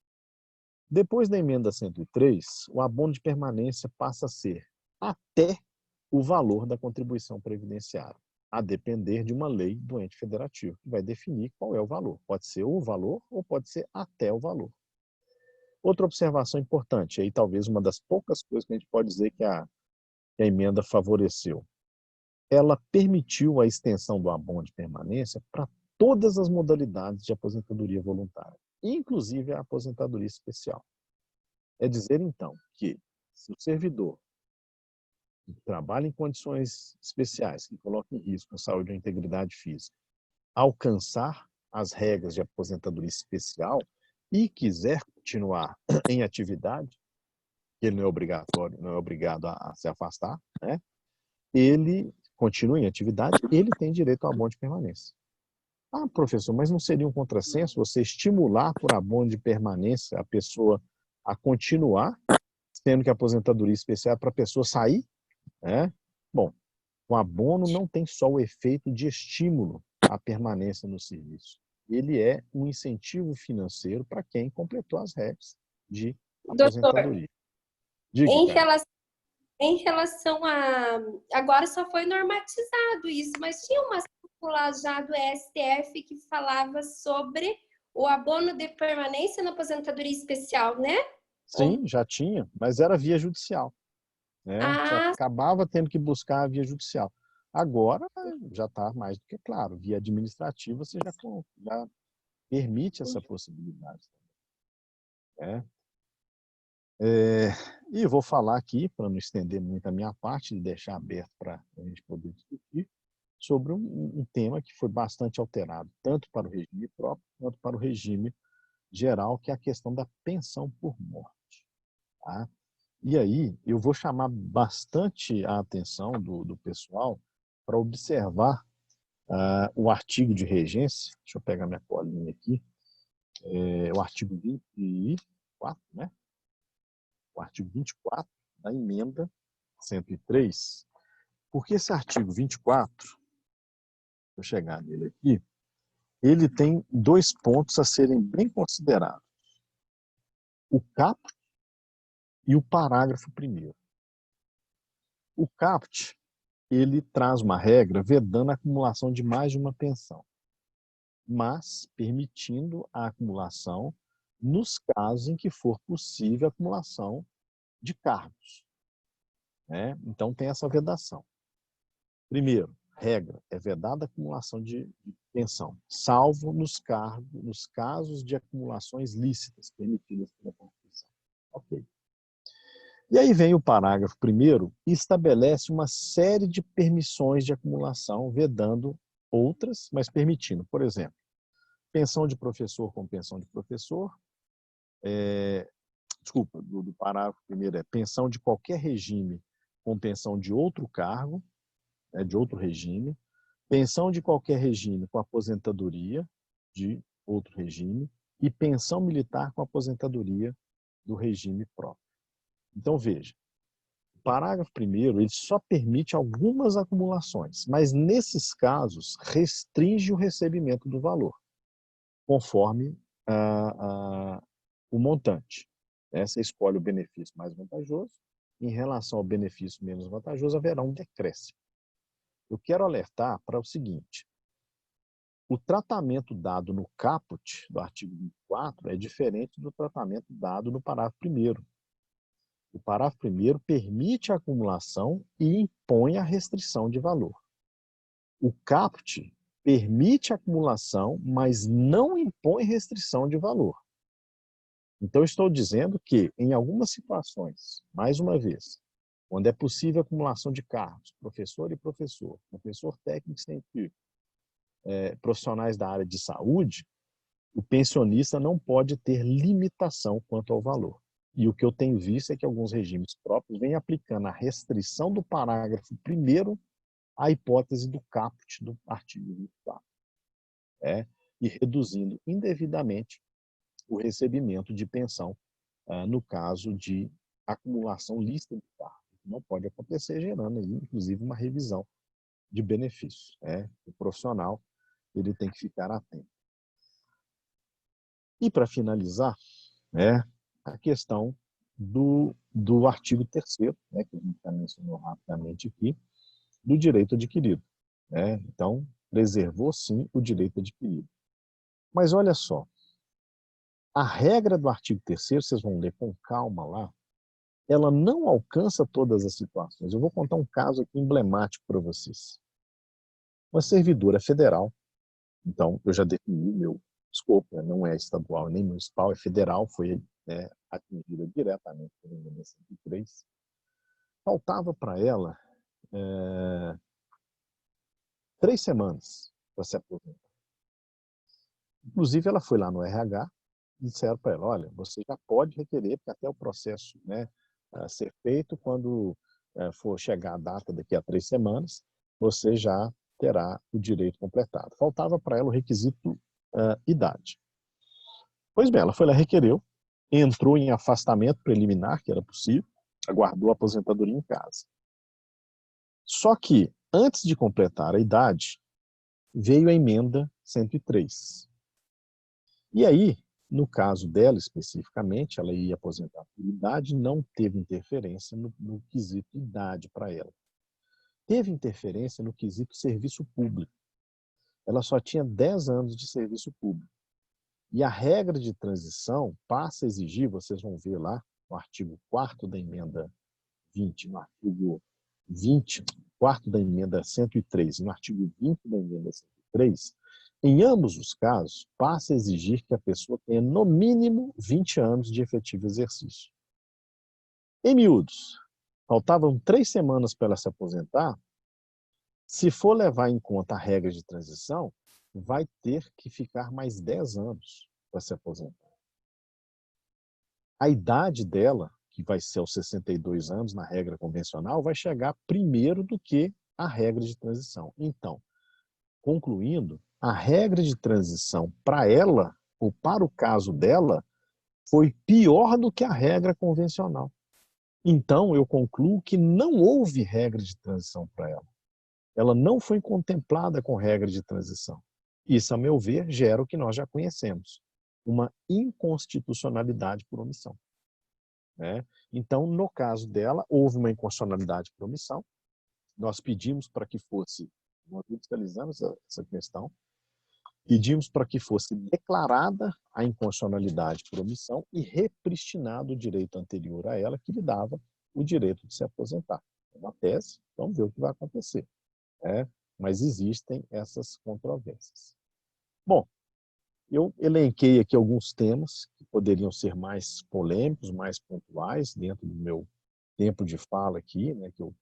Depois da emenda 103, o abono de permanência passa a ser até o valor da contribuição previdenciária, a depender de uma lei do ente federativo, que vai definir qual é o valor. Pode ser o valor ou pode ser até o valor. Outra observação importante, aí talvez uma das poucas coisas que a gente pode dizer que a emenda favoreceu. Ela permitiu a extensão do abono de permanência para todas as modalidades de aposentadoria voluntária, inclusive a aposentadoria especial. É dizer, então, que se o servidor que trabalha em condições especiais, que coloca em risco a saúde ou a integridade física, alcançar as regras de aposentadoria especial e quiser continuar em atividade, ele não é obrigatório, não é obrigado a se afastar, né? Ele continua em atividade, ele tem direito ao abono de permanência. Professor, mas não seria um contrassenso você estimular por abono de permanência a pessoa a continuar, sendo que a aposentadoria especial é para a pessoa sair? Bom, o abono não tem só o efeito de estímulo à permanência no serviço. Ele é um incentivo financeiro para quem completou as regras de aposentadoria. Diga, em relação a... Agora só foi normatizado isso, mas tinha uma circular já do STF que falava sobre o abono de permanência na aposentadoria especial, né? Sim, já tinha, mas era via judicial, né? Você Ah, acabava tendo que buscar a via judicial. Agora já está mais do que claro, via administrativa você já permite essa possibilidade, né? E vou falar aqui, para não estender muito a minha parte, e deixar aberto para a gente poder discutir, sobre um tema que foi bastante alterado, tanto para o regime próprio quanto para o regime geral, que é a questão da pensão por morte. Tá? E aí eu vou chamar bastante a atenção do pessoal para observar o artigo de regência. Deixa eu pegar minha colinha aqui. O artigo 24, né? O artigo 24 da emenda 103, porque esse artigo 24, vou chegar nele aqui, ele tem dois pontos a serem bem considerados. O caput e o parágrafo 1º. O caput, ele traz uma regra vedando a acumulação de mais de uma pensão, mas permitindo a acumulação nos casos em que for possível a acumulação de cargos, né? Então tem essa vedação. Primeiro, regra, é vedada a acumulação de pensão, salvo nos casos de acumulações lícitas permitidas pela Constituição. Ok. E aí vem o parágrafo 1º e estabelece uma série de permissões de acumulação, vedando outras, mas permitindo. Por exemplo, pensão de professor com pensão de professor, do parágrafo 1º é pensão de qualquer regime com pensão de outro cargo, de outro regime, pensão de qualquer regime com aposentadoria de outro regime e pensão militar com aposentadoria do regime próprio. Então, veja, o parágrafo 1º ele só permite algumas acumulações, mas nesses casos restringe o recebimento do valor, conforme o montante. Você escolhe o benefício mais vantajoso, em relação ao benefício menos vantajoso haverá um decréscimo. Eu quero alertar para o seguinte: o tratamento dado no caput do artigo 24 é diferente do tratamento dado no parágrafo 1º. O parágrafo 1º permite a acumulação e impõe a restrição de valor. O caput permite a acumulação, mas não impõe restrição de valor. Então, estou dizendo que, em algumas situações, mais uma vez, onde é possível a acumulação de cargos, professor e professor técnico científico, profissionais da área de saúde, o pensionista não pode ter limitação quanto ao valor. E o que eu tenho visto é que alguns regimes próprios vêm aplicando a restrição do parágrafo 1º à hipótese do caput do artigo 24, e reduzindo indevidamente o recebimento de pensão no caso de acumulação lícita de cargos. Não pode acontecer, gerando aí, inclusive, uma revisão de benefícios. O profissional ele tem que ficar atento. E, para finalizar, a questão do artigo 3º, que a gente já mencionou rapidamente aqui, do direito adquirido. Então, preservou, sim, o direito adquirido. Mas, olha só, a regra do artigo 3º, vocês vão ler com calma lá, ela não alcança todas as situações. Eu vou contar um caso aqui emblemático para vocês. Uma servidora federal, então, eu já defini meu escopo, não é estadual nem municipal, é federal, foi atingida diretamente pela emenda 103. Faltava para ela 3 semanas para se aposentar. Inclusive, ela foi lá no RH e disseram para ela: olha, você já pode requerer, porque até o processo ser feito, quando for chegar a data daqui a 3 semanas, você já terá o direito completado. Faltava para ela o requisito idade. Pois bem, ela foi lá, requereu, entrou em afastamento preliminar, que era possível, aguardou a aposentadoria em casa. Só que, antes de completar a idade, veio a emenda 103. E aí, no caso dela especificamente, ela ia aposentar por idade, não teve interferência no quesito idade para ela. Teve interferência no quesito serviço público. Ela só tinha 10 anos de serviço público. E a regra de transição passa a exigir, vocês vão ver lá, no artigo 4º da emenda 20, no artigo 20, 4º da emenda 103 e no artigo 20 da emenda 103, em ambos os casos, passa a exigir que a pessoa tenha no mínimo 20 anos de efetivo exercício. Em miúdos, faltavam 3 semanas para ela se aposentar. Se for levar em conta a regra de transição, vai ter que ficar mais 10 anos para se aposentar. A idade dela, que vai ser aos 62 anos na regra convencional, vai chegar primeiro do que a regra de transição. Então, concluindo, a regra de transição para ela, ou para o caso dela, foi pior do que a regra convencional. Então, eu concluo que não houve regra de transição para ela. Ela não foi contemplada com regra de transição. Isso, a meu ver, gera o que nós já conhecemos, uma inconstitucionalidade por omissão. Né? Então, no caso dela, houve uma inconstitucionalidade por omissão. Nós pedimos para que fosse, nós judicializamos essa questão, pedimos para que fosse declarada a inconstitucionalidade por omissão e repristinado o direito anterior a ela, que lhe dava o direito de se aposentar. É uma tese, vamos ver o que vai acontecer. Mas existem essas controvérsias. Bom, eu elenquei aqui alguns temas que poderiam ser mais polêmicos, mais pontuais, dentro do meu tempo de fala aqui, né, que eu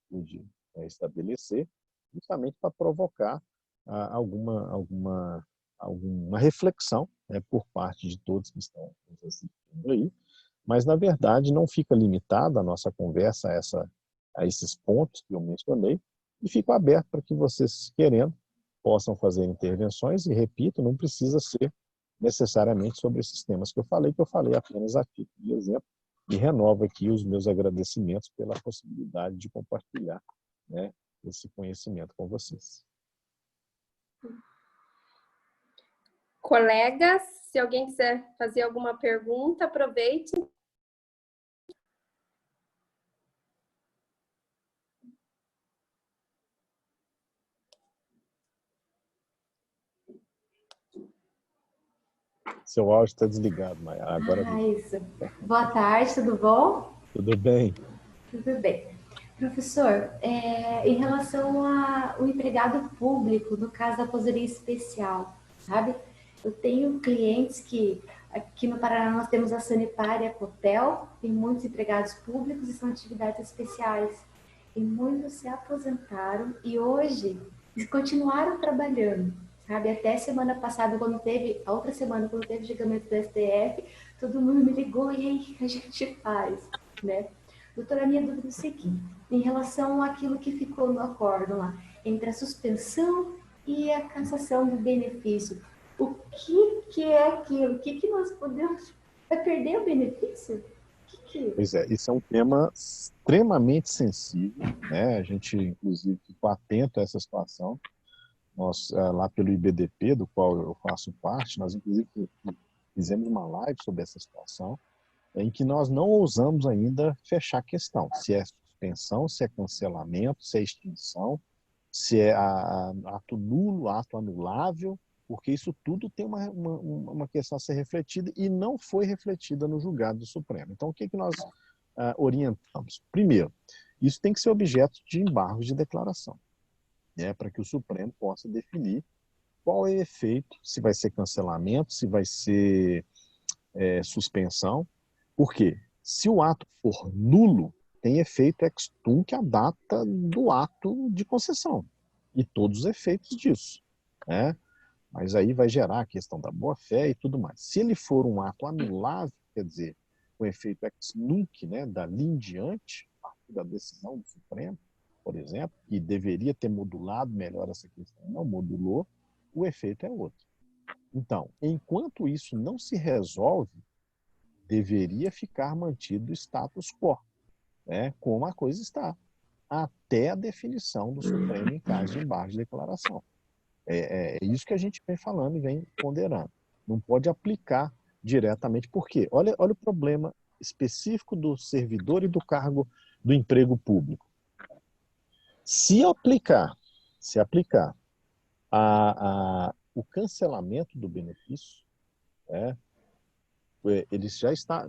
pude estabelecer, justamente para provocar alguma reflexão, né, por parte de todos que estão nos assistindo aí, mas, na verdade, não fica limitada a nossa conversa a esses pontos que eu mencionei, e fico aberto para que vocês, querendo, possam fazer intervenções, e, repito, não precisa ser necessariamente sobre esses temas que eu falei apenas a título de exemplo, e renovo aqui os meus agradecimentos pela possibilidade de compartilhar, né, esse conhecimento com vocês. Colegas, se alguém quiser fazer alguma pergunta, aproveite. Seu áudio está desligado, Maia. Agora isso. Boa tarde, tudo bom? Tudo bem? Tudo bem. Professor, em relação ao empregado público, no caso da aposentadoria especial, sabe? Eu tenho clientes que, aqui no Paraná, nós temos a Sanepar e a Copel, tem muitos empregados públicos e são atividades especiais. E muitos se aposentaram e hoje continuaram trabalhando, sabe? Até semana passada, a outra semana, quando teve julgamento do STF, todo mundo me ligou, e aí, o que a gente faz, né? Doutora, a minha dúvida é o seguinte, em relação àquilo que ficou no acórdão lá, entre a suspensão e a cassação do benefício, o que é aquilo? O que nós podemos... Vai perder o benefício? Pois é, isso é um tema extremamente sensível, né? A gente, inclusive, ficou atento a essa situação. Nós, lá pelo IBDP, do qual eu faço parte, nós, inclusive, fizemos uma live sobre essa situação, em que nós não ousamos ainda fechar a questão, se é suspensão, se é cancelamento, se é extinção, se é ato nulo, ato anulável, porque isso tudo tem uma questão a ser refletida e não foi refletida no julgado do Supremo. Então, o que nós orientamos? Primeiro, isso tem que ser objeto de embargos de declaração, né, para que o Supremo possa definir qual é o efeito, se vai ser cancelamento, se vai ser suspensão. Por quê? Se o ato for nulo, tem efeito ex tunc a data do ato de concessão e todos os efeitos disso, né? Mas aí vai gerar a questão da boa-fé e tudo mais. Se ele for um ato anulável, quer dizer, com efeito ex nunc, né, dali em diante, a partir da decisão do Supremo, por exemplo, que deveria ter modulado melhor essa questão, não modulou, o efeito é outro. Então, enquanto isso não se resolve, deveria ficar mantido o status quo, né, como a coisa está, até a definição do Supremo em caso de embargo de declaração. É isso que a gente vem falando e vem ponderando. Não pode aplicar diretamente, porque olha o problema específico do servidor e do cargo do emprego público. Se aplicar o cancelamento do benefício,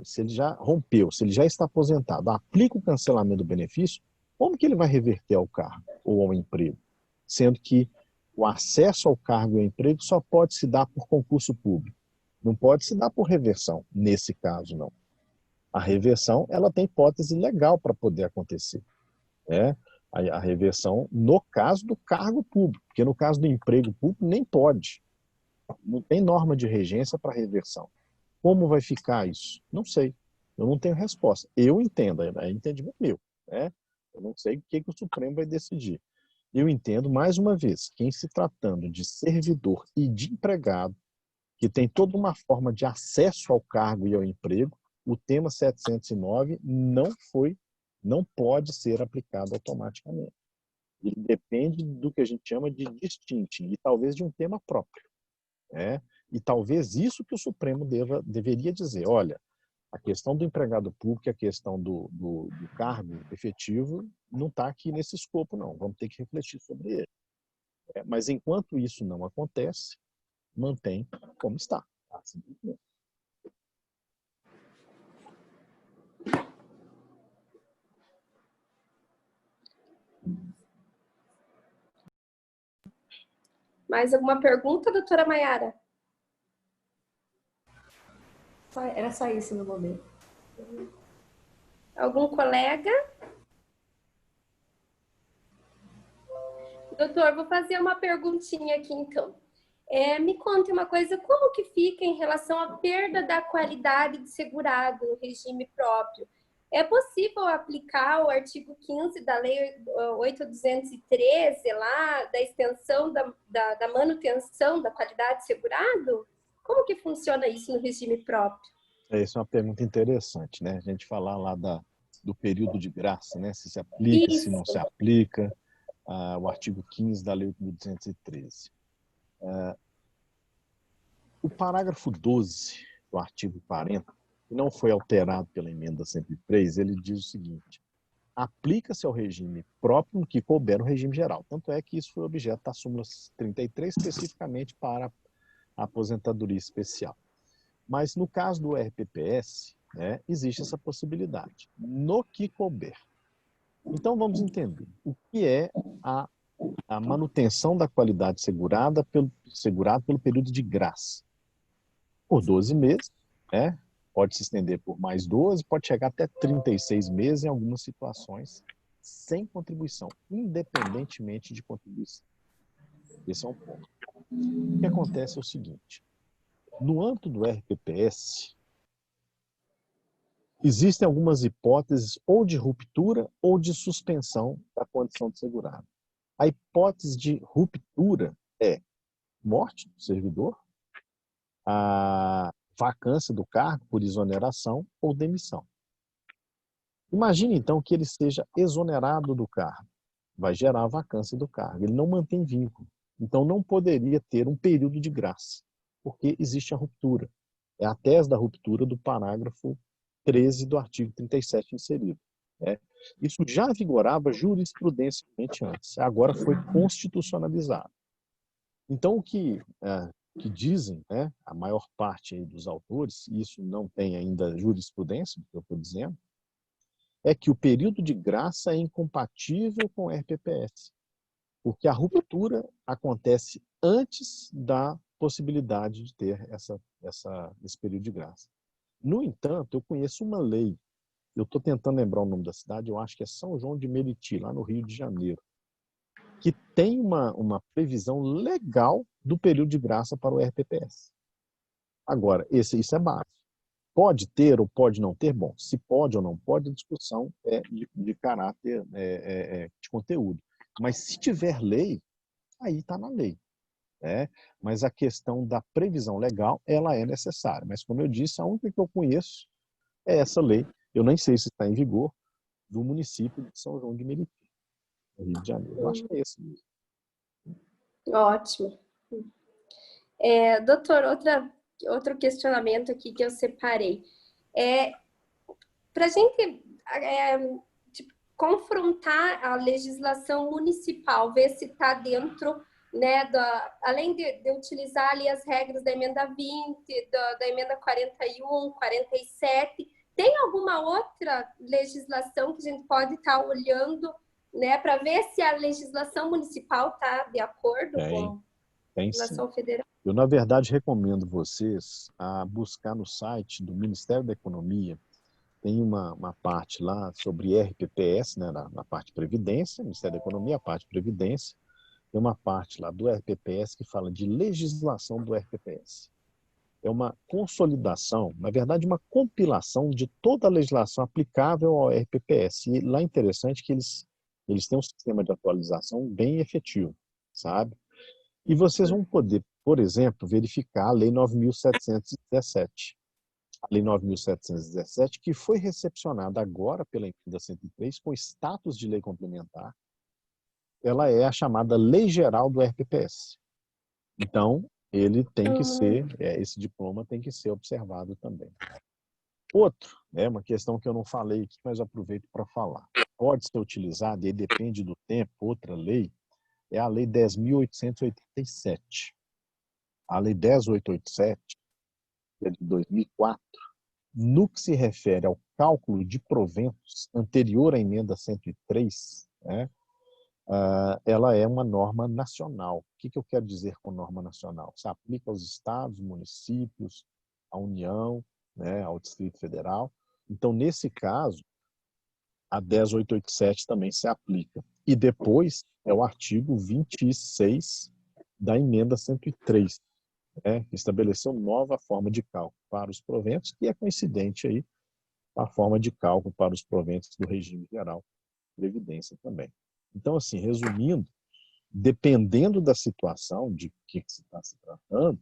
se ele já rompeu, se ele já está aposentado, aplica o cancelamento do benefício, como que ele vai reverter ao cargo ou ao emprego? Sendo que o acesso ao cargo e ao emprego só pode se dar por concurso público. Não pode se dar por reversão, nesse caso não. A reversão, ela tem hipótese legal para poder acontecer, né? A reversão no caso do cargo público, porque no caso do emprego público nem pode. Não tem norma de regência para reversão. Como vai ficar isso? Não sei. Eu não tenho resposta. Eu entendo, é entendimento meu, né? Eu não sei o que o Supremo vai decidir. Eu entendo, mais uma vez, que em se tratando de servidor e de empregado, que tem toda uma forma de acesso ao cargo e ao emprego, o tema 709 não pode ser aplicado automaticamente. Ele depende do que a gente chama de distinction, e talvez de um tema próprio, né? E talvez isso que o Supremo deveria dizer, olha, a questão do empregado público, a questão do cargo efetivo, não está aqui nesse escopo, não. Vamos ter que refletir sobre ele. Mas enquanto isso não acontece, mantém como está. Assim, Mais alguma pergunta, doutora Maiara? Era só isso no momento. Algum colega? Doutor, vou fazer uma perguntinha aqui, então. Me conte uma coisa, como que fica em relação à perda da qualidade de segurado no regime próprio? É possível aplicar o artigo 15 da Lei 8.213, lá, da extensão da manutenção da qualidade de segurado? Como que funciona isso no regime próprio? Essa é uma pergunta interessante, né? A gente falar lá do período de graça, né? Se aplica, se não se aplica, o artigo 15 da Lei 8.213. O parágrafo 12 do artigo 40, que não foi alterado pela emenda 103, ele diz o seguinte: aplica-se ao regime próprio no que couber no regime geral. Tanto é que isso foi objeto da súmula 33, especificamente para a aposentadoria especial. Mas no caso do RPPS, né, existe essa possibilidade, no que couber. Então vamos entender o que é a manutenção da qualidade segurada pelo período de graça. Por 12 meses, né? Pode se estender por mais 12, pode chegar até 36 meses em algumas situações, sem contribuição, independentemente de contribuição. Esse é um ponto. O que acontece é o seguinte: no âmbito do RPPS, existem algumas hipóteses ou de ruptura ou de suspensão da condição de segurado. A hipótese de ruptura é morte do servidor, a vacância do cargo por exoneração ou demissão. Imagine, então, que ele seja exonerado do cargo. Vai gerar a vacância do cargo. Ele não mantém vínculo. Então, não poderia ter um período de graça, porque existe a ruptura. É a tese da ruptura do parágrafo 13 do artigo 37 inserido. Isso já vigorava jurisprudencialmente antes. Agora foi constitucionalizado. Então, o que dizem, né, a maior parte aí dos autores, e isso não tem ainda jurisprudência, do que eu estou dizendo, é que o período de graça é incompatível com o RPPS, porque a ruptura acontece antes da possibilidade de ter esse período de graça. No entanto, eu conheço uma lei, eu estou tentando lembrar o nome da cidade, eu acho que é São João de Meriti, lá no Rio de Janeiro, que tem uma previsão legal do período de graça para o RPPS. Agora, isso é básico. Pode ter ou pode não ter? Bom, se pode ou não pode, a discussão é de caráter, de conteúdo. Mas se tiver lei, aí está na lei. Mas a questão da previsão legal, ela é necessária. Mas, como eu disse, a única que eu conheço é essa lei. Eu nem sei se está em vigor, do município de São João de Meriti, no Rio de Janeiro. Eu acho que é esse mesmo. Ótimo. Doutor, outro questionamento aqui que eu separei. Para a gente confrontar a legislação municipal, ver se está dentro né, além de utilizar ali as regras da emenda 20, da emenda 41, 47, tem alguma outra legislação que a gente pode estar olhando, né, para ver se a legislação municipal está de acordo com a legislação federal? Eu, na verdade, recomendo vocês a buscar no site do Ministério da Economia. Tem uma parte lá sobre RPPS, né, na parte Previdência, Ministério da Economia, a parte Previdência. Tem uma parte lá do RPPS que fala de legislação do RPPS. É uma consolidação, na verdade, uma compilação de toda a legislação aplicável ao RPPS. E lá é interessante que eles têm um sistema de atualização bem efetivo, sabe? E vocês vão poder, por exemplo, verificar a Lei 9.717. A Lei 9.717, que foi recepcionada agora pela emenda 103 com status de lei complementar. Ela é a chamada Lei Geral do RPPS. Então, ele tem que ser, esse diploma tem que ser observado também. Outro, uma questão que eu não falei aqui, mas aproveito para falar. Pode ser utilizado, e depende do tempo, outra lei, é a Lei 10.887. A Lei 10.887, que é de 2004, no que se refere ao cálculo de proventos anterior à emenda 103, ela é uma norma nacional. O que eu quero dizer com norma nacional? Se aplica aos estados, municípios, à União, ao Distrito Federal. Então, nesse caso, a 10.887 também se aplica. E depois é o artigo 26 da emenda 103, que estabeleceu nova forma de cálculo para os proventos, que é coincidente aí com a forma de cálculo para os proventos do regime geral de previdência também. Então, assim, resumindo, dependendo da situação de que se está se tratando,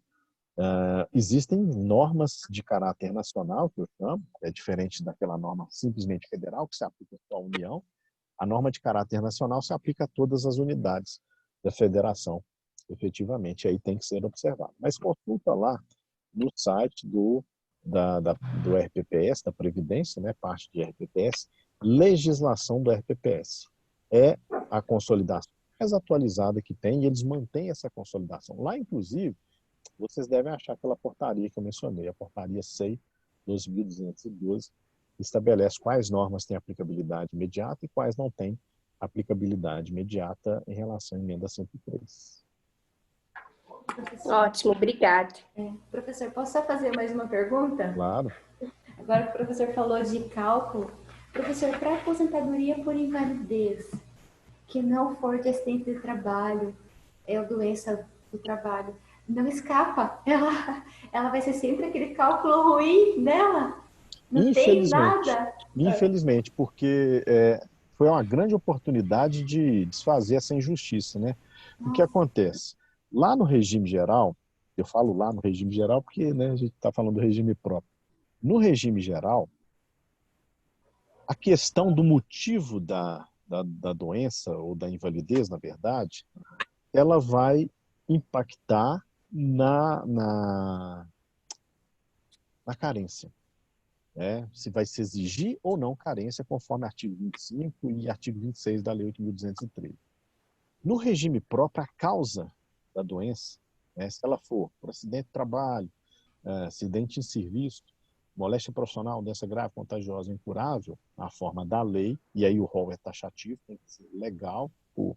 existem normas de caráter nacional, que eu chamo, é diferente daquela norma simplesmente federal, que se aplica só à União. A norma de caráter nacional se aplica a todas as unidades da federação, efetivamente, aí tem que ser observado. Mas consulta lá no site do RPPS, da Previdência, parte de RPPS, legislação do RPPS. É a consolidação mais atualizada que tem, e eles mantêm essa consolidação. Lá, inclusive, vocês devem achar aquela portaria que eu mencionei, a portaria SEI 12.212, que estabelece quais normas têm aplicabilidade imediata e quais não têm aplicabilidade imediata em relação à emenda 103. Ótimo, obrigada. Professor, posso só fazer mais uma pergunta? Claro. Agora que o professor falou de cálculo, professor, para aposentadoria por invalidez, que não for de acidente de trabalho, ou doença do trabalho, não escapa. Ela vai ser sempre aquele cálculo ruim dela. Não tem nada. Infelizmente, porque foi uma grande oportunidade de desfazer essa injustiça, né? O que acontece? Lá no regime geral, eu falo lá no regime geral porque a gente está falando do regime próprio. No regime geral, a questão do motivo da doença ou da invalidez, na verdade, ela vai impactar na carência. Se vai se exigir ou não carência, conforme artigo 25 e artigo 26 da Lei 8.213. No regime próprio, a causa da doença, se ela for por acidente de trabalho, acidente em serviço, moléstia profissional, doença grave, contagiosa, incurável, na forma da lei, e aí o rol é taxativo, tem que ser legal, por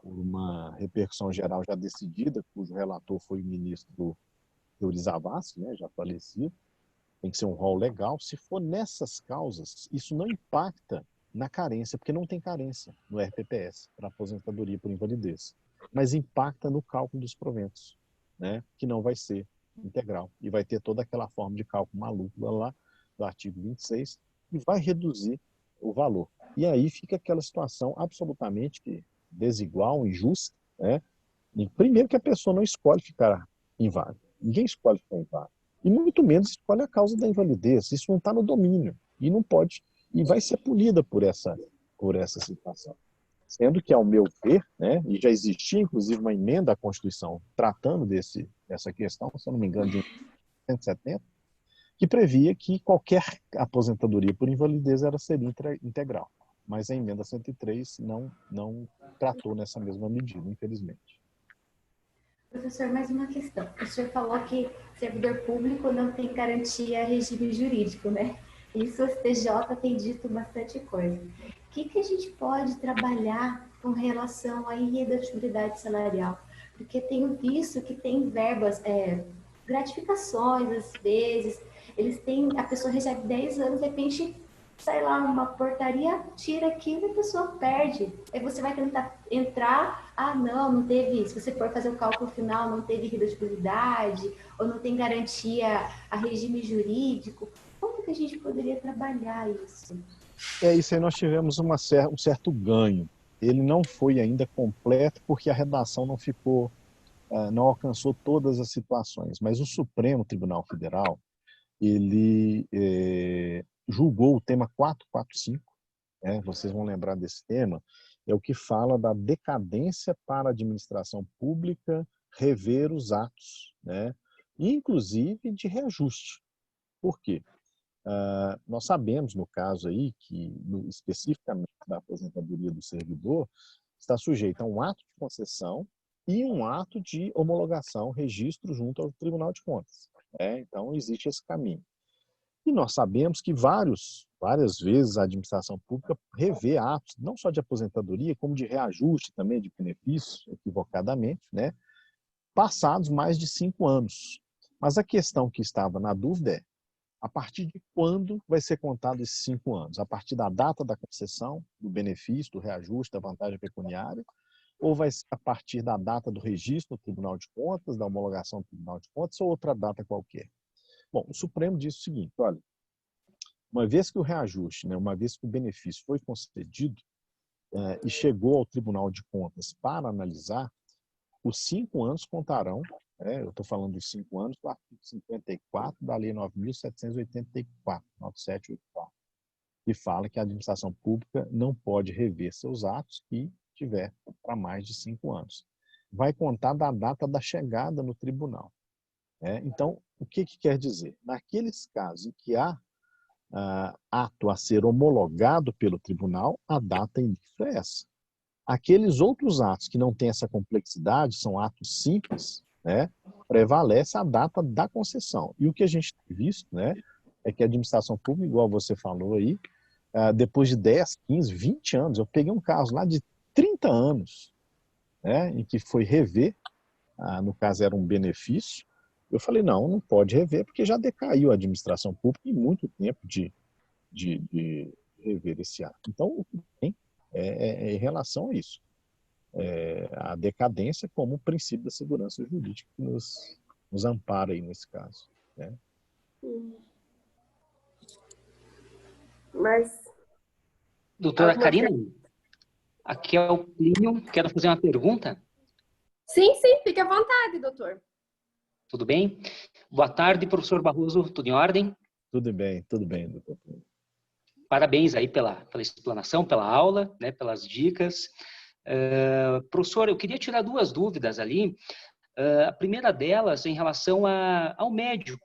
uma repercussão geral já decidida, cujo relator foi o ministro Teori Zavascki, já falecido. Tem que ser um rol legal. Se for nessas causas, isso não impacta na carência, porque não tem carência no RPPS para aposentadoria por invalidez, mas impacta no cálculo dos proventos, que não vai ser integral e vai ter toda aquela forma de cálculo maluca lá do artigo 26 e vai reduzir o valor. E aí fica aquela situação absolutamente desigual, injusta, E primeiro que a pessoa não escolhe ficar inválida. Ninguém escolhe ficar inválido. E muito menos escolhe a causa da invalidez. Isso não está no domínio. E não pode. E vai ser punida por essa situação. Sendo que, ao meu ver, e já existia, inclusive, uma emenda à Constituição tratando dessa questão, se eu não me engano, de 1970, que previa que qualquer aposentadoria por invalidez seria integral. Mas a emenda 103 não tratou nessa mesma medida, infelizmente. Professor, mais uma questão. O senhor falou que servidor público não tem garantia regime jurídico, né? Isso o STJ tem dito bastante coisa. O que a gente pode trabalhar com relação à irredutibilidade salarial? Porque tenho visto que tem verbas, gratificações, às vezes, eles têm, a pessoa recebe 10 anos, de repente, sai lá uma portaria, tira aquilo e a pessoa perde. Aí você vai tentar entrar, não teve, se você for fazer o cálculo final, não teve redutibilidade, ou não tem garantia a regime jurídico. Como que a gente poderia trabalhar isso? Isso aí nós tivemos um certo ganho. Ele não foi ainda completo porque a redação não ficou, não alcançou todas as situações. Mas o Supremo Tribunal Federal, ele julgou o tema 445, vocês vão lembrar desse tema, é o que fala da decadência para a administração pública rever os atos, inclusive de reajuste. Por quê? Nós sabemos, no caso aí, que especificamente da aposentadoria do servidor, está sujeito a um ato de concessão e um ato de homologação, registro junto ao Tribunal de Contas. Então, existe esse caminho. E nós sabemos que várias vezes a administração pública revê atos, não só de aposentadoria, como de reajuste também de benefícios, equivocadamente, passados mais de 5 anos. Mas a questão que estava na dúvida é, a partir de quando vai ser contado esses 5 anos? A partir da data da concessão, do benefício, do reajuste, da vantagem pecuniária, ou vai ser a partir da data do registro no Tribunal de Contas, da homologação do Tribunal de Contas, ou outra data qualquer? Bom, o Supremo disse o seguinte, olha, uma vez que o reajuste, uma vez que o benefício foi concedido e chegou ao Tribunal de Contas para analisar, os 5 anos contarão, eu estou falando dos 5 anos do artigo 54 da Lei 9.784, 9784, que fala que a administração pública não pode rever seus atos que tiver para mais de 5 anos. Vai contar da data da chegada no tribunal. Então, o que quer dizer? Naqueles casos em que há ato a ser homologado pelo tribunal, a data início é essa. Aqueles outros atos que não têm essa complexidade, são atos simples, prevalece a data da concessão. E o que a gente tem visto, é que a administração pública, igual você falou aí, depois de 10, 15, 20 anos, eu peguei um caso lá de 30 anos, em que foi rever, no caso era um benefício, eu falei, não pode rever, porque já decaiu a administração pública em muito tempo de rever esse ato. Então, o que tem em relação a isso. A decadência como princípio da segurança jurídica que nos ampara aí nesse caso. Mas... Doutora Karina, aqui é o Plínio, quero fazer uma pergunta. Sim, fique à vontade, doutor. Tudo bem? Boa tarde, professor Barroso, tudo em ordem? Tudo bem, doutor. Parabéns aí pela explanação, pela aula, pelas dicas. Professor, eu queria tirar 2 dúvidas ali. A primeira delas em relação ao médico,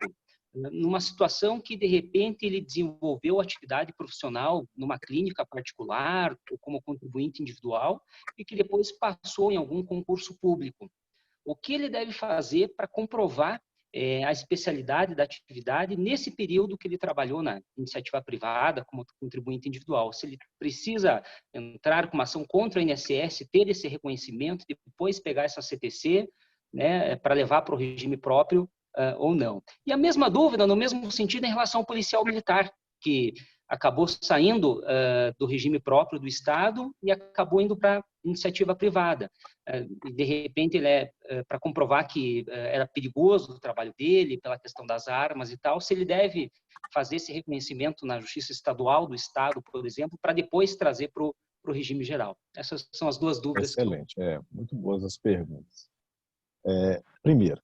numa situação que, de repente, ele desenvolveu atividade profissional numa clínica particular ou como contribuinte individual e que depois passou em algum concurso público. O que ele deve fazer para comprovar a especialidade da atividade nesse período que ele trabalhou na iniciativa privada como contribuinte individual? Se ele precisa entrar com uma ação contra o INSS, ter esse reconhecimento, depois pegar essa CTC, para levar para o regime próprio ou não. E a mesma dúvida, no mesmo sentido, em relação ao policial militar, que acabou saindo do regime próprio do Estado e acabou indo para iniciativa privada. De repente, ele para comprovar que era perigoso o trabalho dele, pela questão das armas e tal, se ele deve fazer esse reconhecimento na Justiça Estadual do Estado, por exemplo, para depois trazer para o regime geral. Essas são as 2 dúvidas. Excelente, muito boas as perguntas. Primeiro,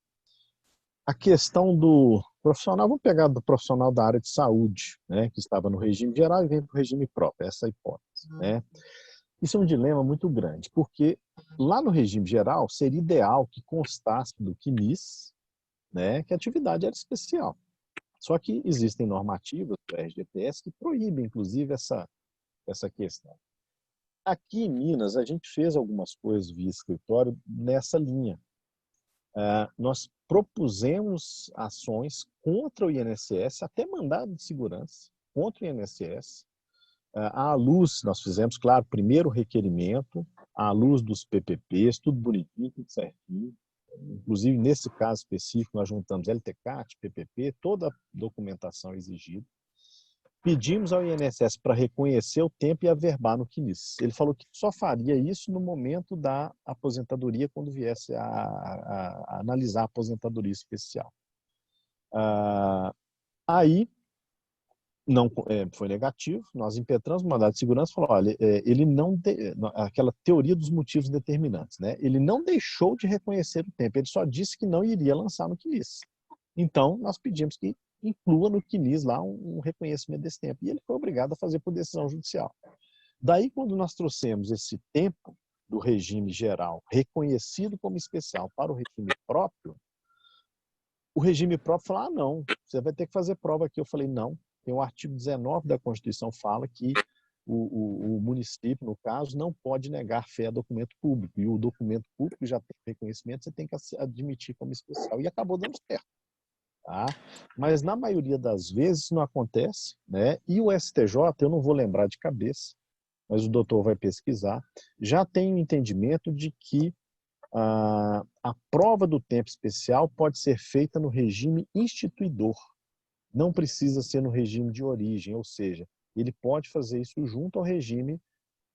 a questão do profissional, vamos pegar do profissional da área de saúde, que estava no regime geral e vem para o regime próprio, essa é a hipótese. Isso é um dilema muito grande, porque lá no regime geral seria ideal que constasse do CNIS, que a atividade era especial. Só que existem normativas do RGPS que proíbem, inclusive, essa questão. Aqui em Minas, a gente fez algumas coisas via escritório nessa linha. nós propusemos ações contra o INSS, até mandado de segurança contra o INSS, à luz, nós fizemos, claro, primeiro requerimento, à luz dos PPPs, tudo bonitinho, tudo certinho. Inclusive, nesse caso específico, nós juntamos LTCAT, PPP, toda a documentação exigida. Pedimos ao INSS para reconhecer o tempo e averbar no CNIS. Ele falou que só faria isso no momento da aposentadoria, quando viesse a analisar a aposentadoria especial. Aí, não foi negativo, nós impetramos o mandado de segurança e falou, olha, ele não aquela teoria dos motivos determinantes, né? Ele não deixou de reconhecer o tempo, ele só disse que não iria lançar no CNIS. Então, nós pedimos que inclua no CNIS lá um reconhecimento desse tempo, e ele foi obrigado a fazer por decisão judicial. Daí, quando nós trouxemos esse tempo do regime geral reconhecido como especial para o regime próprio, o regime próprio falou, não, você vai ter que fazer prova aqui. Eu falei, não. Tem o artigo 19 da Constituição fala que o município, no caso, não pode negar fé a documento público. E o documento público já tem reconhecimento, você tem que admitir como especial. E acabou dando certo. Tá? Mas na maioria das vezes não acontece, né? E o STJ, eu não vou lembrar de cabeça, mas o doutor vai pesquisar, já tem o entendimento de que a prova do tempo especial pode ser feita no regime instituidor. Não precisa ser no regime de origem, ou seja, ele pode fazer isso junto ao regime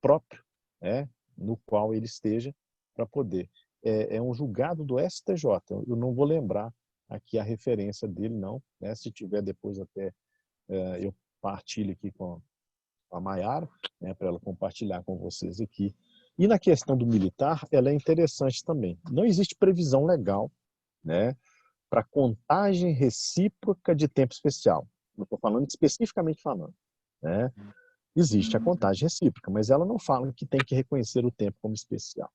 próprio, né, no qual ele esteja para poder. É um julgado do STJ, eu não vou lembrar aqui a referência dele, não, né, se tiver depois até eu partilho aqui com a Maiara, né, para ela compartilhar com vocês aqui. E na questão do militar, ela é interessante também. Não existe previsão legal, né, para contagem recíproca de tempo especial. Não estou falando especificamente falando, né? Existe a contagem recíproca, mas ela não fala que tem que reconhecer o tempo como especial.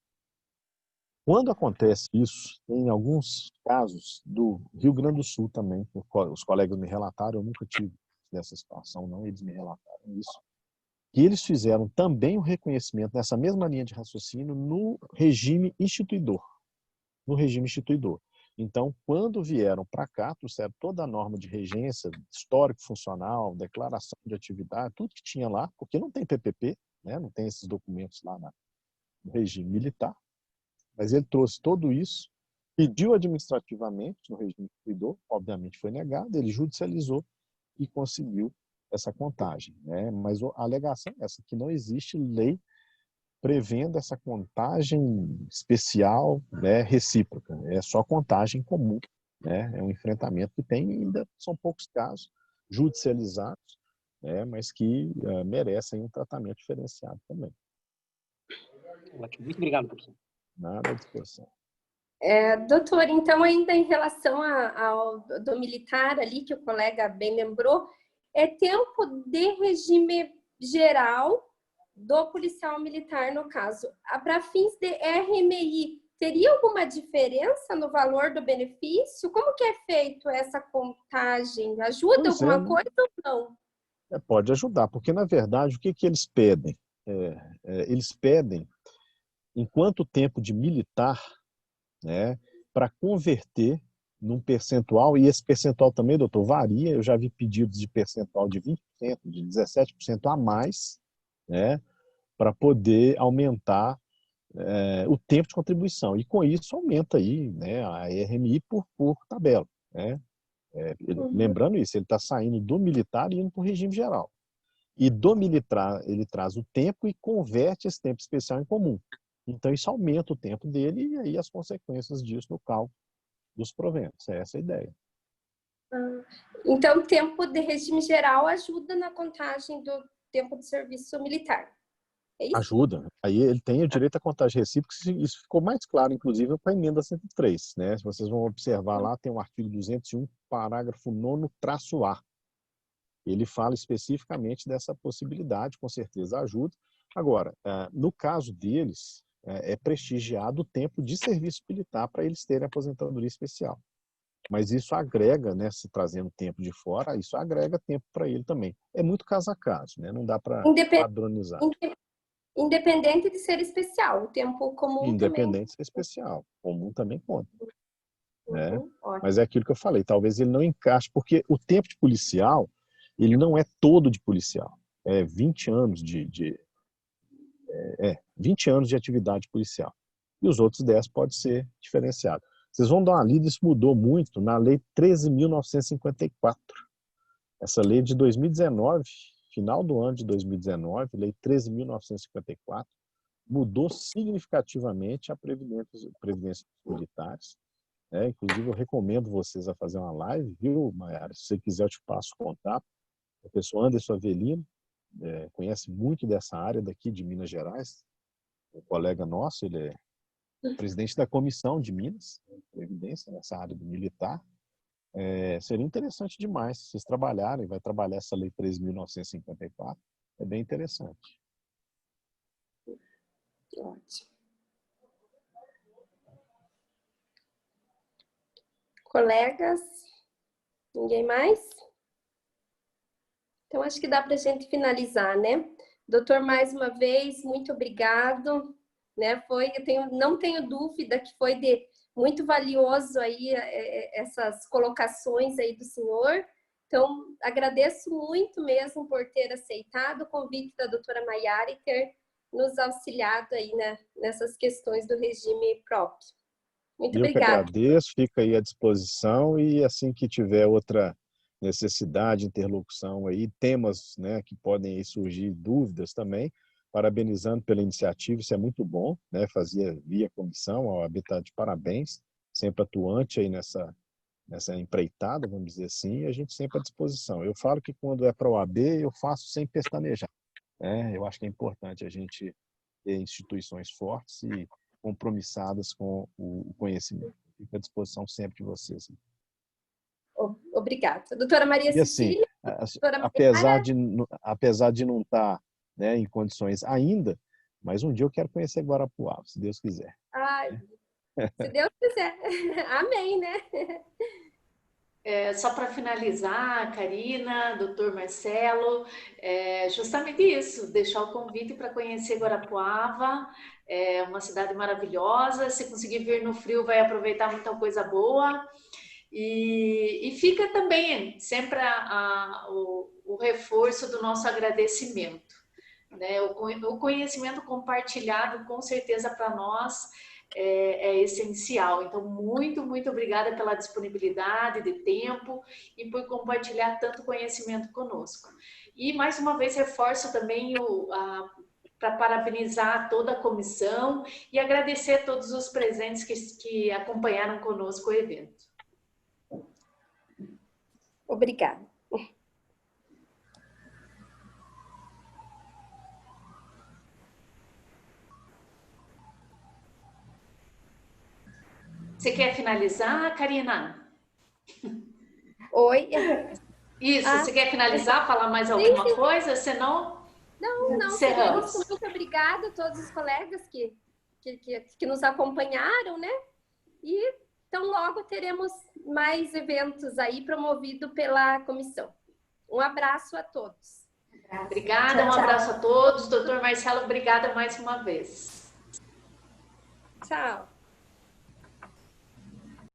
Quando acontece isso, em alguns casos do Rio Grande do Sul também, os colegas me relataram, eu nunca tive dessa situação, não, eles me relataram isso, que eles fizeram também o reconhecimento nessa mesma linha de raciocínio no regime instituidor. No regime instituidor. Então, quando vieram para cá, trouxeram toda a norma de regência, histórico funcional, declaração de atividade, tudo que tinha lá, porque não tem PPP, né? Não tem esses documentos lá no regime militar, mas ele trouxe tudo isso, pediu administrativamente no regime instituidor, obviamente foi negado, ele judicializou e conseguiu essa contagem, né? Mas a alegação é essa, que não existe lei prevendo essa contagem especial, né, recíproca. É só contagem comum, né? É um enfrentamento que tem, ainda são poucos casos judicializados, né, mas que merecem um tratamento diferenciado também. Ótimo. Muito obrigado, professor. Nada à disposição. Doutor, então, ainda em relação ao do militar ali, que o colega bem lembrou, é tempo de regime geral do policial militar, no caso. Para fins de RMI, teria alguma diferença no valor do benefício? Como que é feito essa contagem? Ajuda alguma coisa ou não? Pode ajudar, porque, na verdade, o que eles pedem? Eles pedem, enquanto tempo de militar, né, para converter num percentual, e esse percentual também, doutor, varia. Eu já vi pedidos de percentual de 20%, de 17% a mais, né, para poder aumentar o tempo de contribuição. E com isso aumenta aí, né, a RMI por tabela. Né? Lembrando isso, ele está saindo do militar e indo para o regime geral. E do militar ele traz o tempo e converte esse tempo especial em comum. Então isso aumenta o tempo dele e aí as consequências disso no cálculo dos proventos. É essa a ideia. Então o tempo de regime geral ajuda na contagem do tempo de serviço militar. É isso? Ajuda. Aí ele tem o direito à contagem recíproca, isso ficou mais claro, inclusive, para a emenda 103. Né? Se vocês vão observar lá, tem o artigo 201, parágrafo 9º-A. Ele fala especificamente dessa possibilidade, com certeza ajuda. Agora, no caso deles, é prestigiado o tempo de serviço militar para eles terem aposentadoria especial. Mas isso agrega, né, se trazendo tempo de fora, isso agrega tempo para ele também. É muito caso a caso, né? Não dá para padronizar. Independente de ser especial, o tempo comum Independente também. de ser especial, comum também conta. né? Ótimo. Mas é aquilo que eu falei, talvez ele não encaixe, porque o tempo de policial, ele não é todo de policial. É 20 anos 20 anos de atividade policial. E os outros 10 pode ser diferenciado. Vocês vão dar uma lida, isso mudou muito na Lei 13.954. Essa lei de 2019, final do ano de 2019, Lei 13.954, mudou significativamente a previdência dos militares. Inclusive, eu recomendo vocês a fazer uma live, viu, Mayara? Se você quiser, eu te passo o contato. O professor Anderson Avelino conhece muito dessa área daqui de Minas Gerais. Um colega nosso, ele é presidente da comissão de Minas, Previdência, nessa área do militar. Seria interessante demais se vocês trabalharem, vai trabalhar essa Lei 13.954. É bem interessante. Ótimo. Colegas? Ninguém mais? Então, acho que dá para a gente finalizar, né? Doutor, mais uma vez, muito obrigado. Né? Não tenho dúvida que foi muito valioso aí essas colocações aí do senhor. Então, agradeço muito mesmo por ter aceitado o convite da doutora Mayara e ter nos auxiliado aí, né, nessas questões do regime próprio. Muito Eu que obrigada. agradeço, fica aí à disposição e assim que tiver outra necessidade, interlocução aí, temas, né, que podem aí surgir dúvidas também, parabenizando pela iniciativa, isso é muito bom, né, fazia via comissão, a OAB está de parabéns, sempre atuante aí nessa empreitada, vamos dizer assim, e a gente sempre à disposição. Eu falo que quando é para a OAB, eu faço sem pestanejar, né, eu acho que é importante a gente ter instituições fortes e compromissadas com o conhecimento. Fico à disposição sempre de vocês. Obrigada. Doutora Maria E assim, Cecília, apesar de não estar, né, em condições ainda, mas um dia eu quero conhecer Guarapuava, se Deus quiser. Ai, se Deus quiser. Amém, né? Só para finalizar, Karina, doutor Marcelo, justamente isso, deixar o convite para conhecer Guarapuava, é uma cidade maravilhosa, se conseguir vir no frio vai aproveitar muita coisa boa, e fica também sempre o reforço do nosso agradecimento, né? O conhecimento compartilhado, com certeza, para nós, é essencial. Então, muito, muito obrigada pela disponibilidade de tempo e por compartilhar tanto conhecimento conosco. E, mais uma vez, reforço também para parabenizar toda a comissão e agradecer a todos os presentes que acompanharam conosco o evento. Obrigada. Você quer finalizar, Karina? Oi. Isso, você quer finalizar, falar mais alguma coisa? Senão, não, encerramos. Muito obrigada a todos os colegas que nos acompanharam, né? E então logo teremos mais eventos aí promovidos pela comissão. Um abraço a todos. Obrigada, um abraço a todos. Doutor Marcelo, obrigada mais uma vez. Tchau.